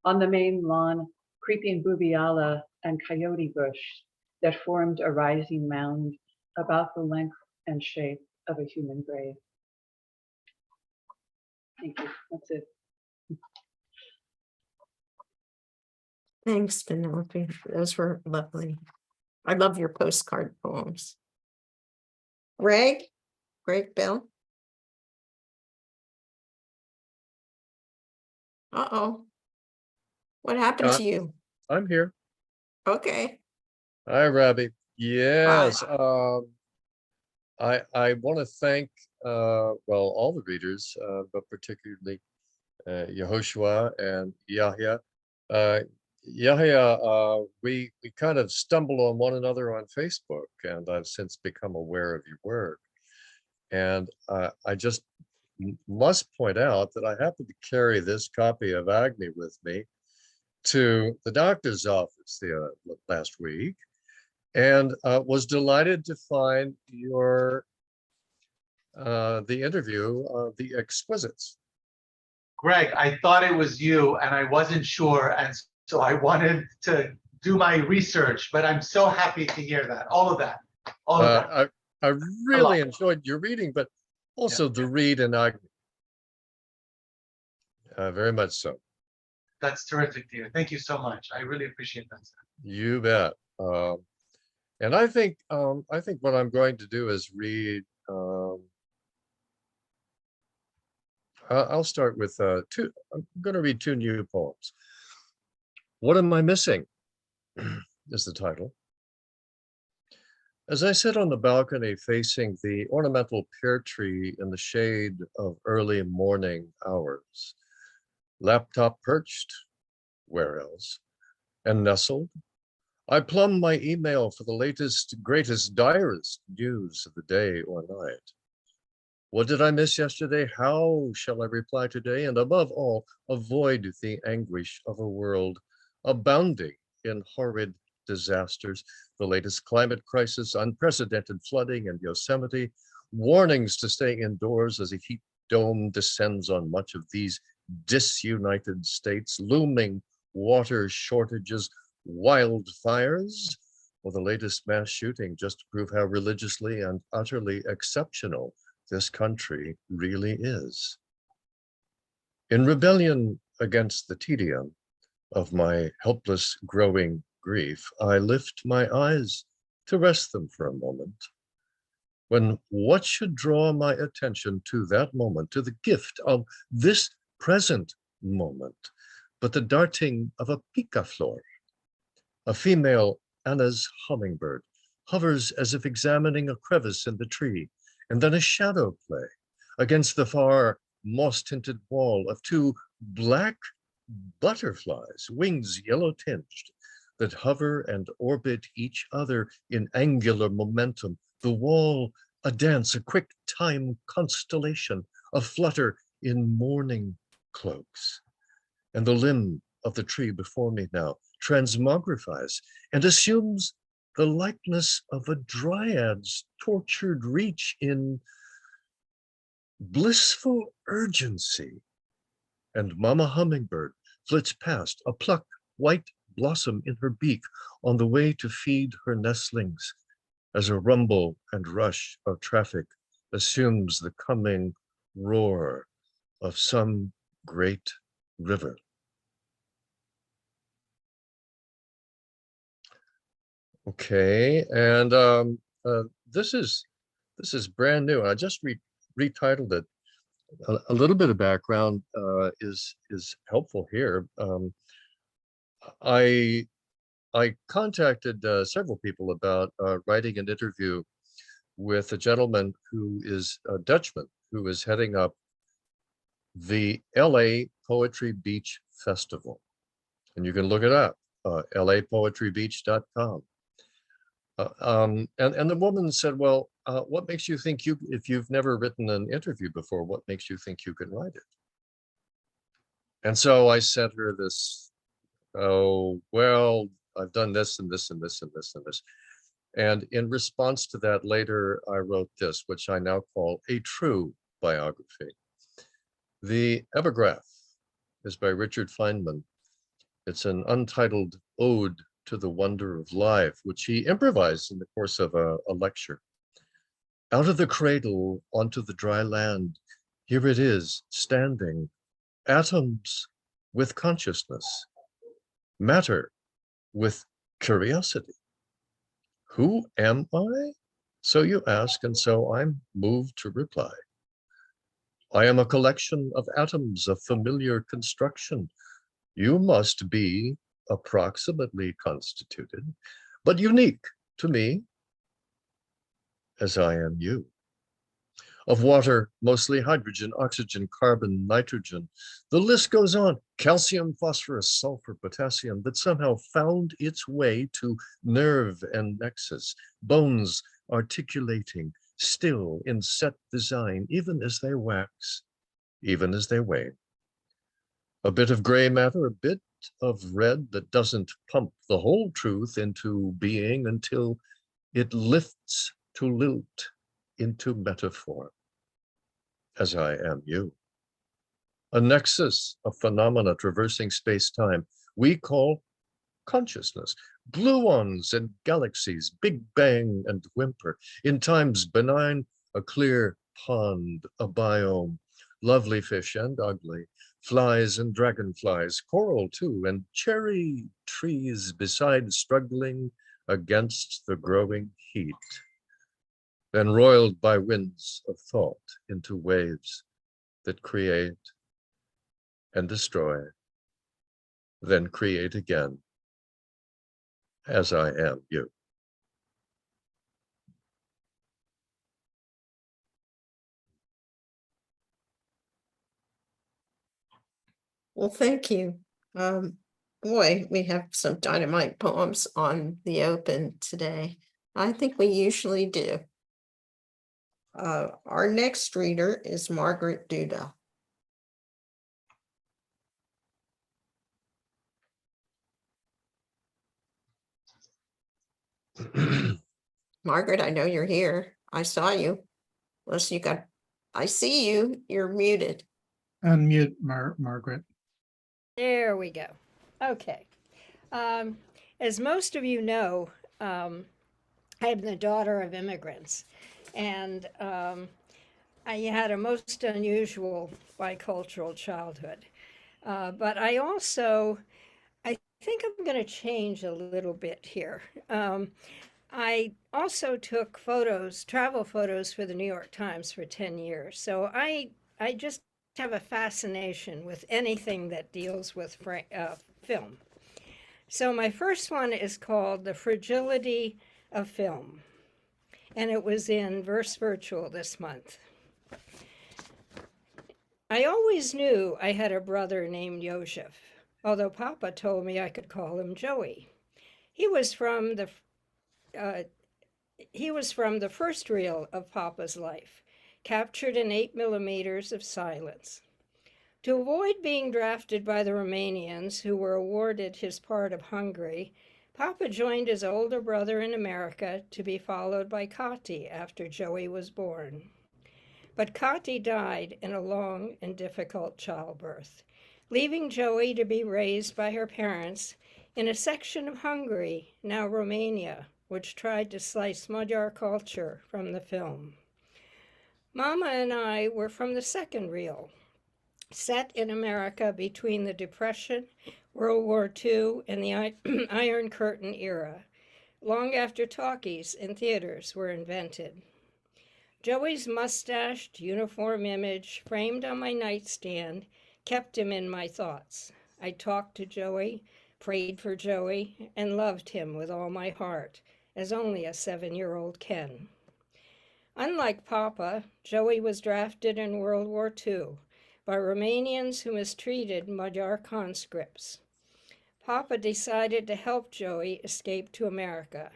On the main lawn, creeping boobiala and coyote bush that formed a rising mound about the length and shape of a human grave. Thank you. That's it. Thanks, Penelope. Those were lovely. I love your postcard poems. Greg Bell. Uh-oh. What happened to you? I'm here. Okay. Hi, Robbie. Yes. I want to thank well, all the readers, but particularly Yohoshua and Yahia. Yahia, we kind of stumbled on one another on Facebook, and I've since become aware of your work. And I just must point out that I happened to carry this copy of Agni with me to the doctor's office last week, and was delighted to find your the interview of the Exquisites. Greg, I thought it was you and I wasn't sure. And so I wanted to do my research, but I'm so happy to hear that. All of that. All of that. I really enjoyed your reading, but also the read in Agni. Very much so. That's terrific, dear. Thank you so much. I really appreciate that, sir. You bet. And I think what I'm going to do is read. I'll start with two. I'm going to read two new poems. What Am I Missing? Is the title. As I sit on the balcony facing the ornamental pear tree in the shade of early morning hours, laptop perched, where else, and nestled, I plumb my email for the latest, greatest, direst news of the day or night. What did I miss yesterday? How shall I reply today? And above all, avoid the anguish of a world abounding in horrid disasters, the latest climate crisis, unprecedented flooding in Yosemite, warnings to stay indoors as a heat dome descends on much of these disunited states, looming water shortages, wildfires, or the latest mass shooting, just to prove how religiously and utterly exceptional this country really is. In rebellion against the tedium of my helpless growing grief, I lift my eyes to rest them for a moment, when what should draw my attention to that moment, to the gift of this present moment, but the darting of a picaflor. A female Anna's hummingbird hovers as if examining a crevice in the tree, and then a shadow play against the far moss-tinted wall of two black butterflies, wings yellow-tinged, that hover and orbit each other in angular momentum. The wall a dance, a quick time constellation, a flutter in mourning cloaks. And the limb of the tree before me now transmogrifies and assumes the likeness of a dryad's tortured reach in blissful urgency. And Mama Hummingbird flits past, a plucked white blossom in her beak, on the way to feed her nestlings, as a rumble and rush of traffic assumes the coming roar of some great river. Okay, and this is brand new. I just retitled it. A little bit of background is helpful here. I contacted several people about writing an interview with a gentleman who is a Dutchman who is heading up the LA Poetry Beach Festival. And you can look it up, lapoetrybeach.com. And the woman said, well, what makes you think if you've never written an interview before, what makes you think you can write it? And so I sent her this, oh, well, I've done this and this and this and this and this. And in response to that, later I wrote this, which I now call a true biography. The epigraph is by Richard Feynman. It's an untitled ode to the wonder of life, which he improvised in the course of a lecture. Out of the cradle onto the dry land, here it is, standing, atoms with consciousness, matter with curiosity. Who am I? So you ask, and so I'm moved to reply. I am a collection of atoms of familiar construction. You must be approximately constituted, but unique to me, as I am you. Of water, mostly hydrogen, oxygen, carbon, nitrogen. The list goes on. Calcium, phosphorus, sulfur, potassium, that somehow found its way to nerve and nexus, bones articulating, still in set design, even as they wax, even as they wane. A bit of gray matter, a bit of red that doesn't pump the whole truth into being until it lifts to lilt into metaphor, as I am you. A nexus of phenomena traversing space-time we call consciousness, gluons and galaxies, Big Bang and whimper, in times benign, a clear pond, a biome, lovely fish and ugly, flies and dragonflies, coral too, and cherry trees beside struggling against the growing heat, then roiled by winds of thought into waves that create and destroy, then create again, as I am you. Well, thank you. Boy, we have some dynamite poems on the open today. I think we usually do. Our next reader is Margaret Duda. Margaret, I know you're here. I saw you. Unless you got, I see you. You're muted. Unmute Margaret. There we go. Okay. As most of you know, I'm the daughter of immigrants, and I had a most unusual bicultural childhood. But I think I'm going to change a little bit here. I also took travel photos for the New York Times for 10 years. So I just have a fascination with anything that deals with film. So my first one is called The Fragility of Film, and it was in Verse Virtual this month. I always knew I had a brother named Yohoshua, although Papa told me I could call him Joey. He was from the first reel of Papa's life, captured in 8 millimeters of silence. To avoid being drafted by the Romanians, who were awarded his part of Hungary, Papa joined his older brother in America, to be followed by Kati after Joey was born. But Kati died in a long and difficult childbirth, leaving Joey to be raised by her parents in a section of Hungary, now Romania, which tried to slice Magyar culture from the film. Mama and I were from the second reel, set in America between the Depression, World War II, and the Iron Curtain era, long after talkies and theaters were invented. Joey's mustached, uniform image, framed on my nightstand, kept him in my thoughts. I talked to Joey, prayed for Joey, and loved him with all my heart, as only a 7-year-old can. Unlike Papa, Joey was drafted in World War II by Romanians who mistreated Magyar conscripts. Papa decided to help Joey escape to America,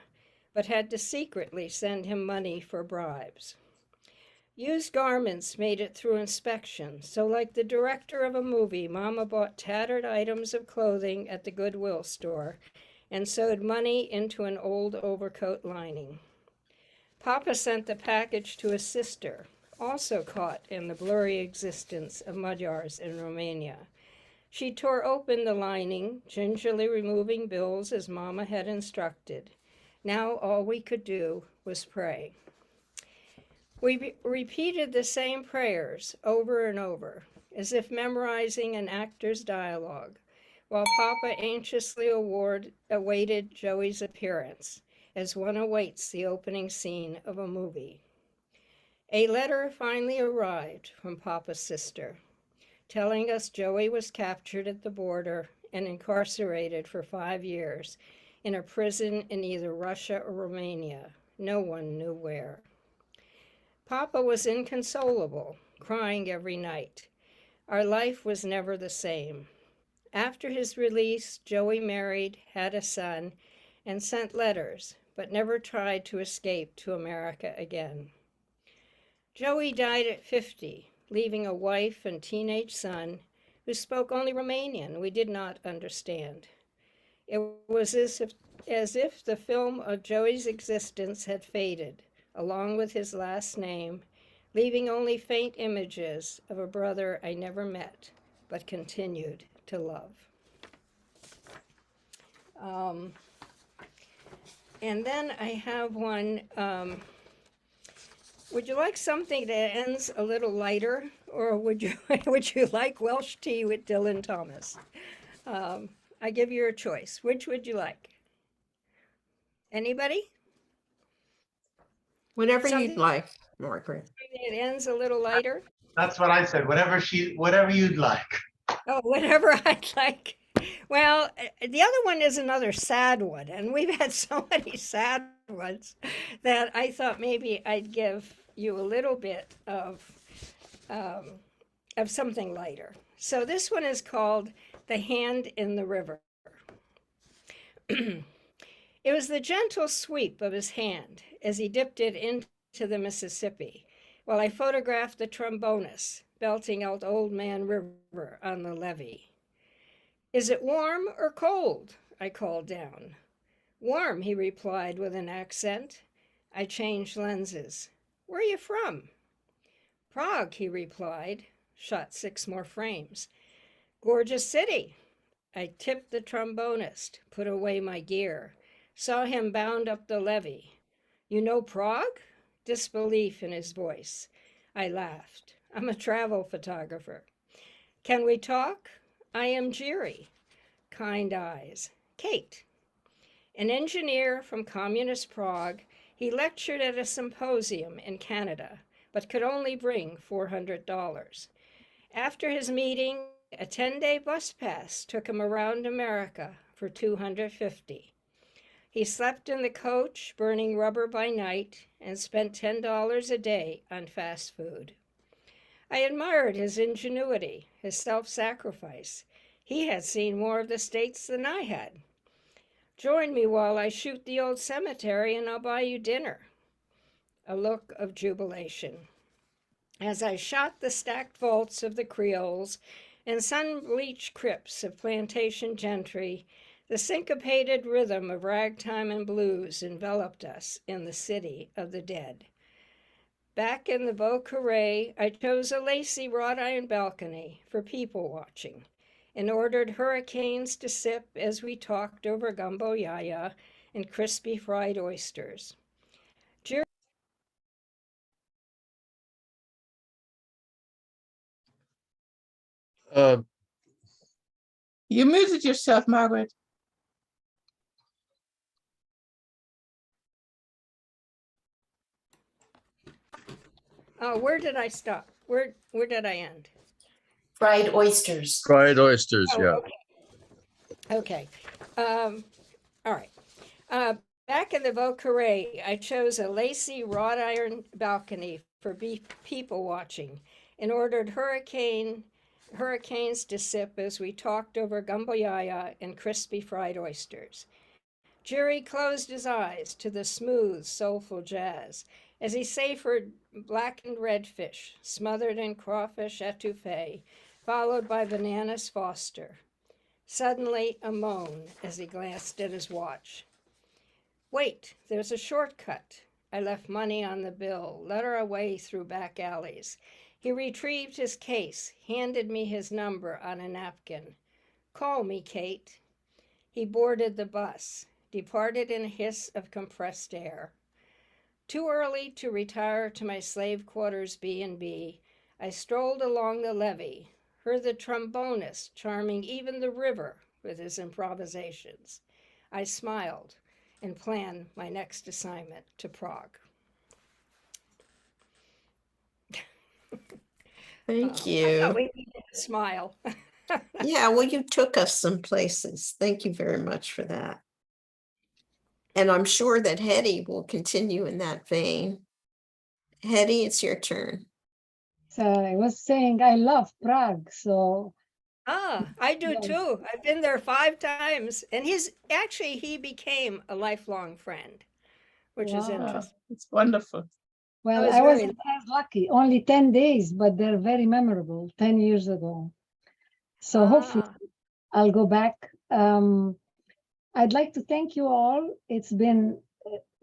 but had to secretly send him money for bribes. Used garments made it through inspection, so like the director of a movie, Mama bought tattered items of clothing at the Goodwill store and sewed money into an old overcoat lining. Papa sent the package to his sister, also caught in the blurry existence of Magyars in Romania. She tore open the lining, gingerly removing bills as Mama had instructed. Now all we could do was pray. We repeated the same prayers over and over, as if memorizing an actor's dialogue, while Papa anxiously awaited Joey's appearance, as one awaits the opening scene of a movie. A letter finally arrived from Papa's sister, telling us Joey was captured at the border and incarcerated for 5 years in a prison in either Russia or Romania. No one knew where. Papa was inconsolable, crying every night. Our life was never the same. After his release, Joey married, had a son, and sent letters, but never tried to escape to America again. Joey died at 50, leaving a wife and teenage son who spoke only Romanian we did not understand. It was as if the film of Joey's existence had faded, along with his last name, leaving only faint images of a brother I never met, but continued to love. And then I have one, would you like something that ends a little lighter, or would you like Welsh tea with Dylan Thomas? I give you a choice. Which would you like? Anybody? Whatever Something you'd like, Margaret. that ends a little lighter? That's what I said. Whatever you'd like. Oh, whatever I'd like. Well, the other one is another sad one, and we've had so many sad ones that I thought maybe I'd give you a little bit of something lighter. So this one is called The Hand in the River. It was the gentle sweep of his hand as he dipped it into the Mississippi, while I photographed the trombonist belting out Old Man River on the levee. Is it warm or cold? I called down. Warm, he replied with an accent. I changed lenses. Where are you from? Prague, he replied. Shot 6 more frames. Gorgeous city. I tipped the trombonist, put away my gear, saw him bound up the levee. You know Prague? Disbelief in his voice. I laughed. I'm a travel photographer. Can we talk? I am Jiri. Kind eyes. Kate. An engineer from communist Prague, he lectured at a symposium in Canada, but could only bring $400. After his meeting, a 10-day bus pass took him around America for $250. He slept in the coach, burning rubber by night, and spent $10 a day on fast food. I admired his ingenuity, his self-sacrifice. He had seen more of the States than I had. Join me while I shoot the old cemetery and I'll buy you dinner. A look of jubilation. As I shot the stacked vaults of the Creoles and sun-bleached crypts of plantation gentry, the syncopated rhythm of ragtime and blues enveloped us in the city of the dead. Back in the Beau Carré, I chose a lacy wrought iron balcony for people watching and ordered hurricanes to sip as we talked over gumbo Yahia and crispy fried oysters. Uh, You muted yourself, Margaret. Where did I stop? Where did I end? Fried oysters. fried oysters, Oh, yeah. Okay. All right. Back in the Beau Carré, I chose a lacy wrought iron balcony for people watching and ordered hurricanes to sip as we talked over gumbo Yahia and crispy fried oysters. Jerry closed his eyes to the smooth, soulful jazz as he savored blackened redfish smothered in crawfish etouffee, followed by bananas Foster. Suddenly, a moan as he glanced at his watch. Wait, there's a shortcut. I left money on the bill, led our way through back alleys. He retrieved his case, handed me his number on a napkin. Call me, Kate. He boarded the bus, departed in a hiss of compressed air. Too early to retire to my slave quarters B&B, I strolled along the levee, heard the trombonist charming even the river with his improvisations. I smiled and planned my next assignment to Prague. Thank I thought you. we needed a smile. Yeah, well, you took us some places. Thank you very much for that. And I'm sure that Hetty will continue in that vein. Hetty, it's your turn. So I was saying I love Prague, so I do Yes. too. I've been there 5 times, and he became a lifelong friend, which is Wow. interesting. It's wonderful. Well, was I very wasn't as lucky, only 10 days, but they're very memorable, 10 years ago. So hopefully Ah, I'll go back. I'd like to thank you all. It's been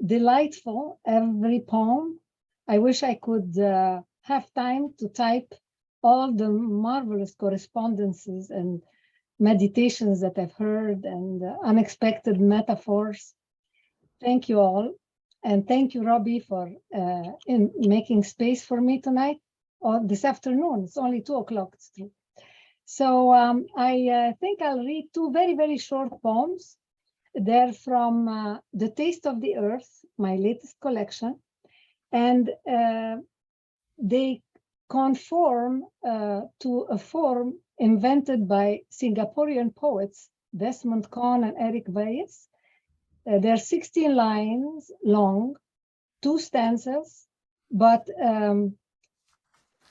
delightful, every poem. I wish I could have time to type all the marvelous correspondences and meditations that I've heard and unexpected metaphors. Thank you all. And thank you, Robbie, for in making space for me tonight or this afternoon. It's only 2 o'clock, it's true. So I think I'll read 2 very, very short poems. They're from The Taste of the Earth, my latest collection. And they conform to a form invented by Singaporean poets, Desmond Kahn and Eric Weiss. They're 16 lines long, 2 stanzas, but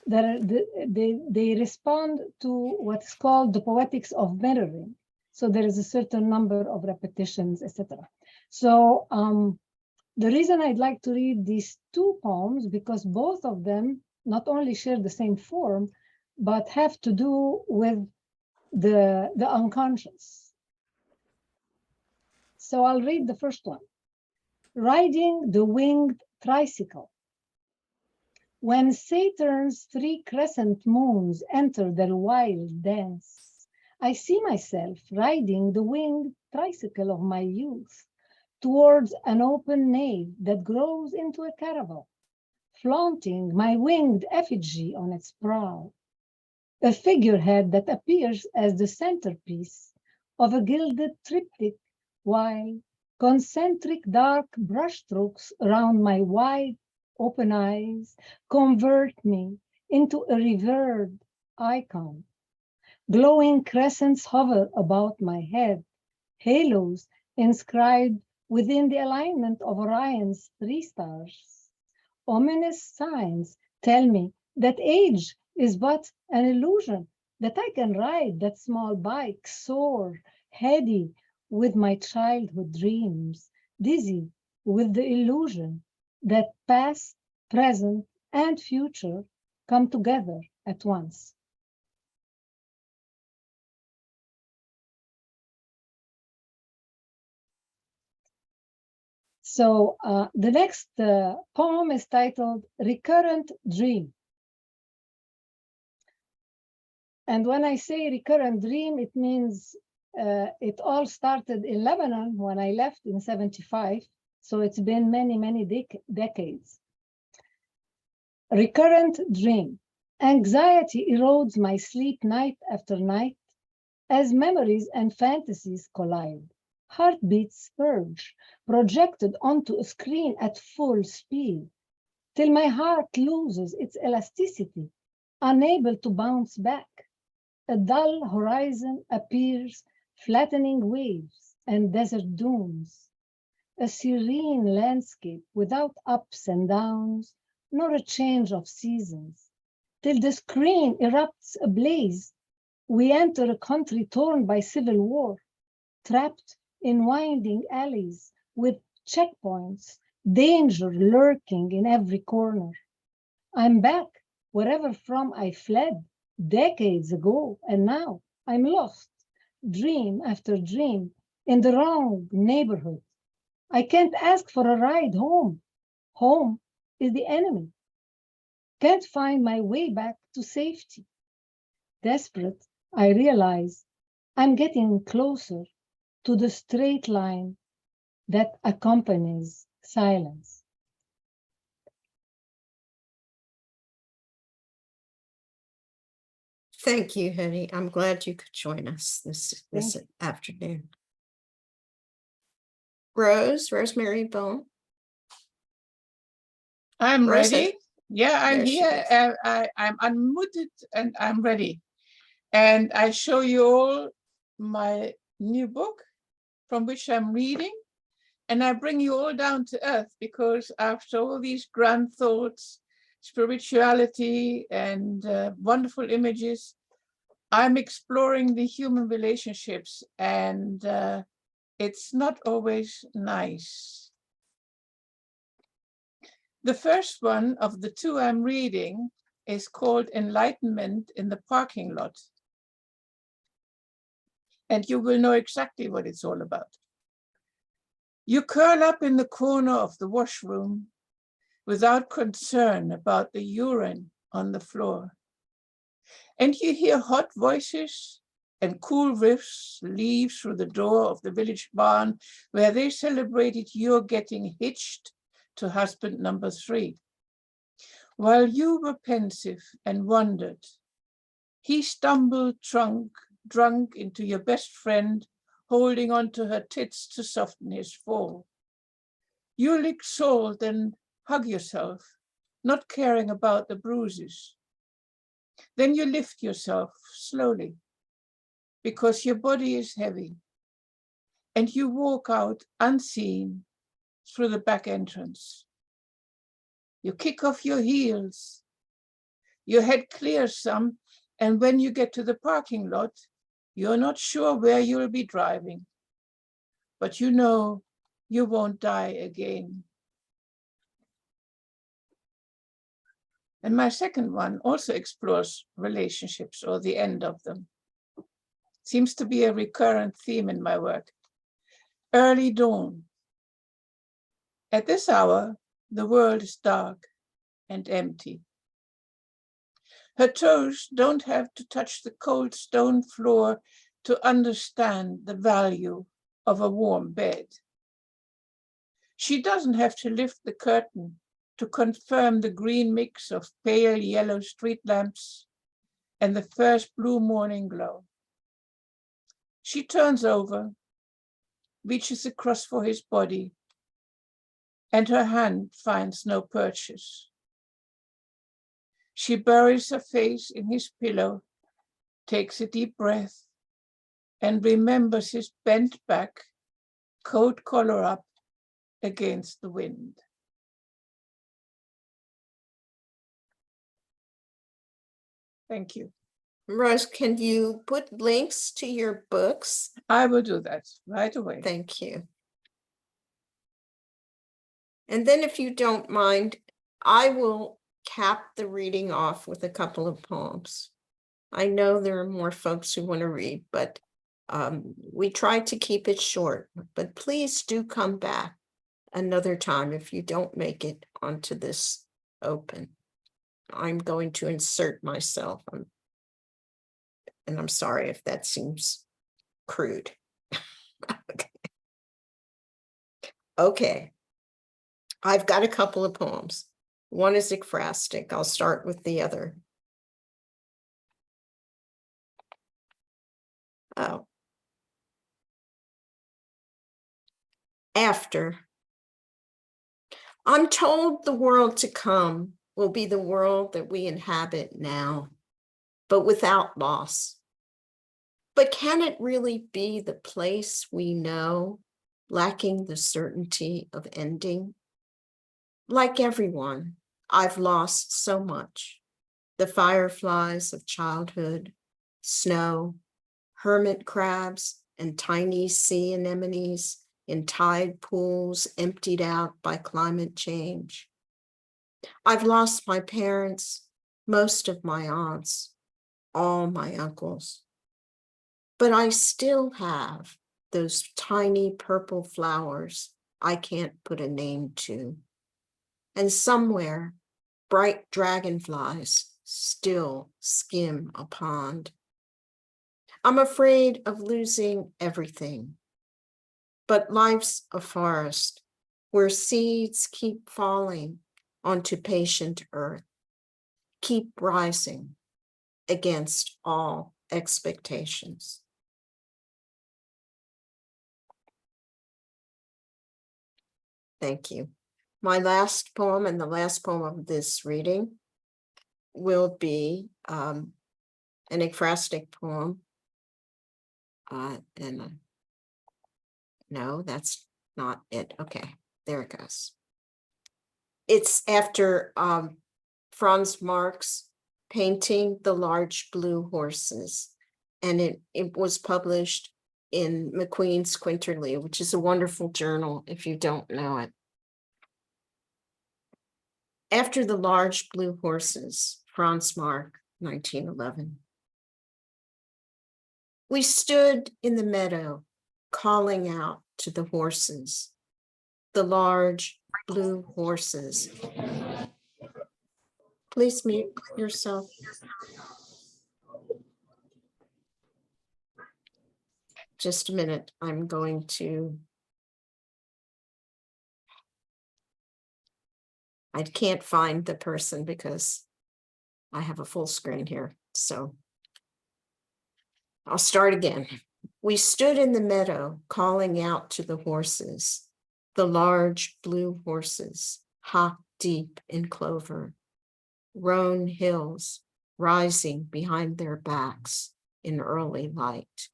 they respond to what's called the poetics of mirroring. So there is a certain number of repetitions, etc. So the reason I'd like to read these 2 poems, because both of them not only share the same form, but have to do with the unconscious. So I'll read the first one. Riding the winged tricycle. When Saturn's 3 crescent moons enter their wild dance, I see myself riding the winged tricycle of my youth towards an open nave that grows into a caravel, flaunting my winged effigy on its prow, a figurehead that appears as the centerpiece of a gilded triptych, while concentric dark brushstrokes around my wide open eyes convert me into a revered icon. Glowing crescents hover about my head, halos inscribed within the alignment of Orion's 3 stars. Ominous signs tell me that age is but an illusion, that I can ride that small bike, soar, heady with my childhood dreams, dizzy with the illusion that past, present, and future come together at once. So the next poem is titled Recurrent Dream. And when I say recurrent dream, it means it all started in Lebanon when I left in 75. So it's been many, many decades. Recurrent dream. Anxiety erodes my sleep night after night as memories and fantasies collide. Heartbeats surge, projected onto a screen at full speed, till my heart loses its elasticity, unable to bounce back. A dull horizon appears, flattening waves and desert dunes. A serene landscape without ups and downs, nor a change of seasons. Till the screen erupts ablaze, we enter a country torn by civil war, trapped in winding alleys with checkpoints, danger lurking in every corner. I'm back wherever from I fled decades ago, and now I'm lost, dream after dream, in the wrong neighborhood. I can't ask for a ride home. Home is the enemy. Can't find my way back to safety. Desperate, I realize I'm getting closer to the straight line that accompanies silence. Thank you, Hetty. I'm glad you could join us this afternoon. Rosemary Bone. I'm Rose has- ready. Yeah, I'm There she here. is. I'm unmuted and I'm ready. And I show you all my new book from which I'm reading. And I bring you all down to earth because after all these grand thoughts, spirituality, and wonderful images, I'm exploring the human relationships, and it's not always nice. The first one of the two I'm reading is called Enlightenment in the Parking Lot. And you will know exactly what it's all about. You curl up in the corner of the washroom without concern about the urine on the floor. And you hear hot voices and cool riffs leave through the door of the village barn where they celebrated your getting hitched to husband number 3. While you were pensive and wondered, he stumbled drunk into your best friend, holding onto her tits to soften his fall. You lick salt and hug yourself, not caring about the bruises. Then you lift yourself slowly, because your body is heavy, and you walk out unseen through the back entrance. You kick off your heels, your head clears some, and when you get to the parking lot, you're not sure where you'll be driving, but you know you won't die again. And my second one also explores relationships or the end of them. Seems to be a recurrent theme in my work. Early dawn. At this hour, the world is dark and empty. Her toes don't have to touch the cold stone floor to understand the value of a warm bed. She doesn't have to lift the curtain to confirm the green mix of pale yellow street lamps and the first blue morning glow. She turns over, reaches across for his body, and her hand finds no purchase. She buries her face in his pillow, takes a deep breath, and remembers his bent back, coat collar up against the wind. Thank you. Rose, can you put links to your books? I will do that right away. Thank you. And then if you don't mind, I will cap the reading off with a couple of poems. I know there are more folks who want to read, but we tried to keep it short, but please do come back another time if you don't make it onto this open. I'm going to insert myself, and I'm sorry if that seems crude. Okay. I've got a couple of poems. One is ekphrastic. I'll start with the other. Oh. After. I'm told the world to come will be the world that we inhabit now, but without loss. But can it really be the place we know, lacking the certainty of ending? Like everyone, I've lost so much. The fireflies of childhood, snow, hermit crabs, and tiny sea anemones in tide pools emptied out by climate change. I've lost my parents, most of my aunts, all my uncles. But I still have those tiny purple flowers I can't put a name to. And somewhere, bright dragonflies still skim a pond. I'm afraid of losing everything. But life's a forest where seeds keep falling onto patient earth, keep rising against all expectations. Thank you. My last poem and the last poem of this reading will be an ekphrastic poem. No, that's not it. Okay, there it goes. It's after Franz Marc's painting The Large Blue Horses, and it was published in McQueen's Quinterly, which is a wonderful journal if you don't know it. After the large blue horses, Franz Marc, 1911. We stood in the meadow, calling out to the horses, the large blue horses. Please mute yourself. Just a minute, I'm going to. I can't find the person because I have a full screen here, so I'll start again. We stood in the meadow calling out to the horses, the large blue horses, hock deep in clover, roan hills rising behind their backs in early light.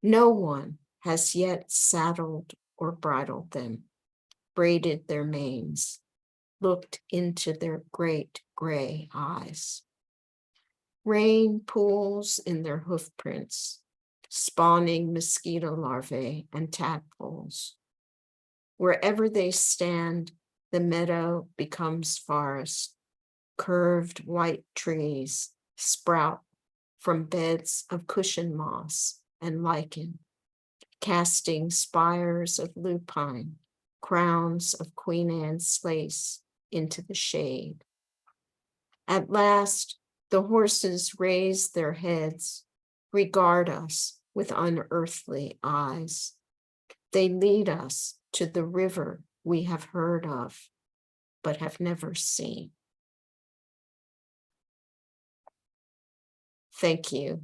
No one has yet saddled or bridled them, braided their manes, looked into their great gray eyes. Rain pools in their hoof prints, spawning mosquito larvae and tadpoles. Wherever they stand, the meadow becomes forest. Curved white trees sprout from beds of cushion moss and lichen, casting spires of lupine, crowns of Queen Anne's lace into the shade. At last, the horses raise their heads, regard us with unearthly eyes. They lead us to the river we have heard of, but have never seen. Thank you.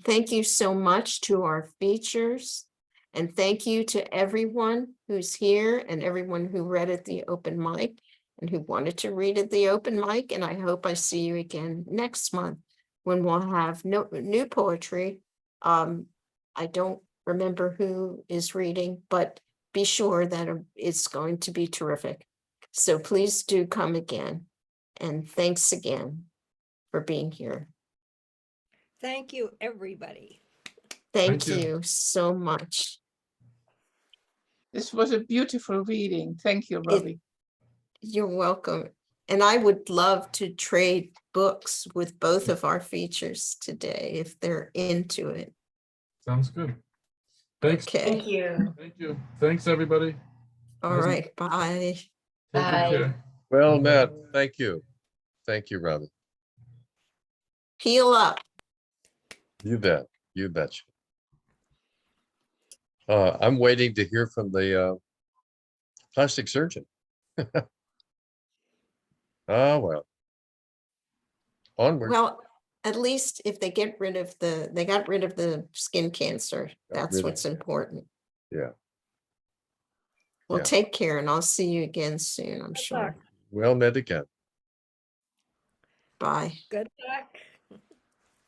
Thank you so much to our features. And thank you to everyone who's here and everyone who read at the open mic and who wanted to read at the open mic. And I hope I see you again next month when we'll have new poetry. I don't remember who is reading, but be sure that it's going to be terrific. So please do come again. And thanks again for being here. Thank you, everybody. Thank Thank you. you so much. This was a beautiful reading. Thank you, Robbie. You're welcome. And I would love to trade books with both of our features today if they're into it. Sounds good. Thanks. Okay. Thank you. Thank you. Thanks, everybody. All right. Bye. Take Bye. good care. Well, Matt, thank you. Thank you, Robin. Heal up. You bet. You betcha. I'm waiting to hear from the plastic surgeon. Oh, well. Onward. Well, at least if they got rid of the skin cancer. That's rid of what's it. important. Yeah. Well, Yeah. take care and I'll see you again soon, I'm Good sure. luck. Well met again. Bye. Good luck.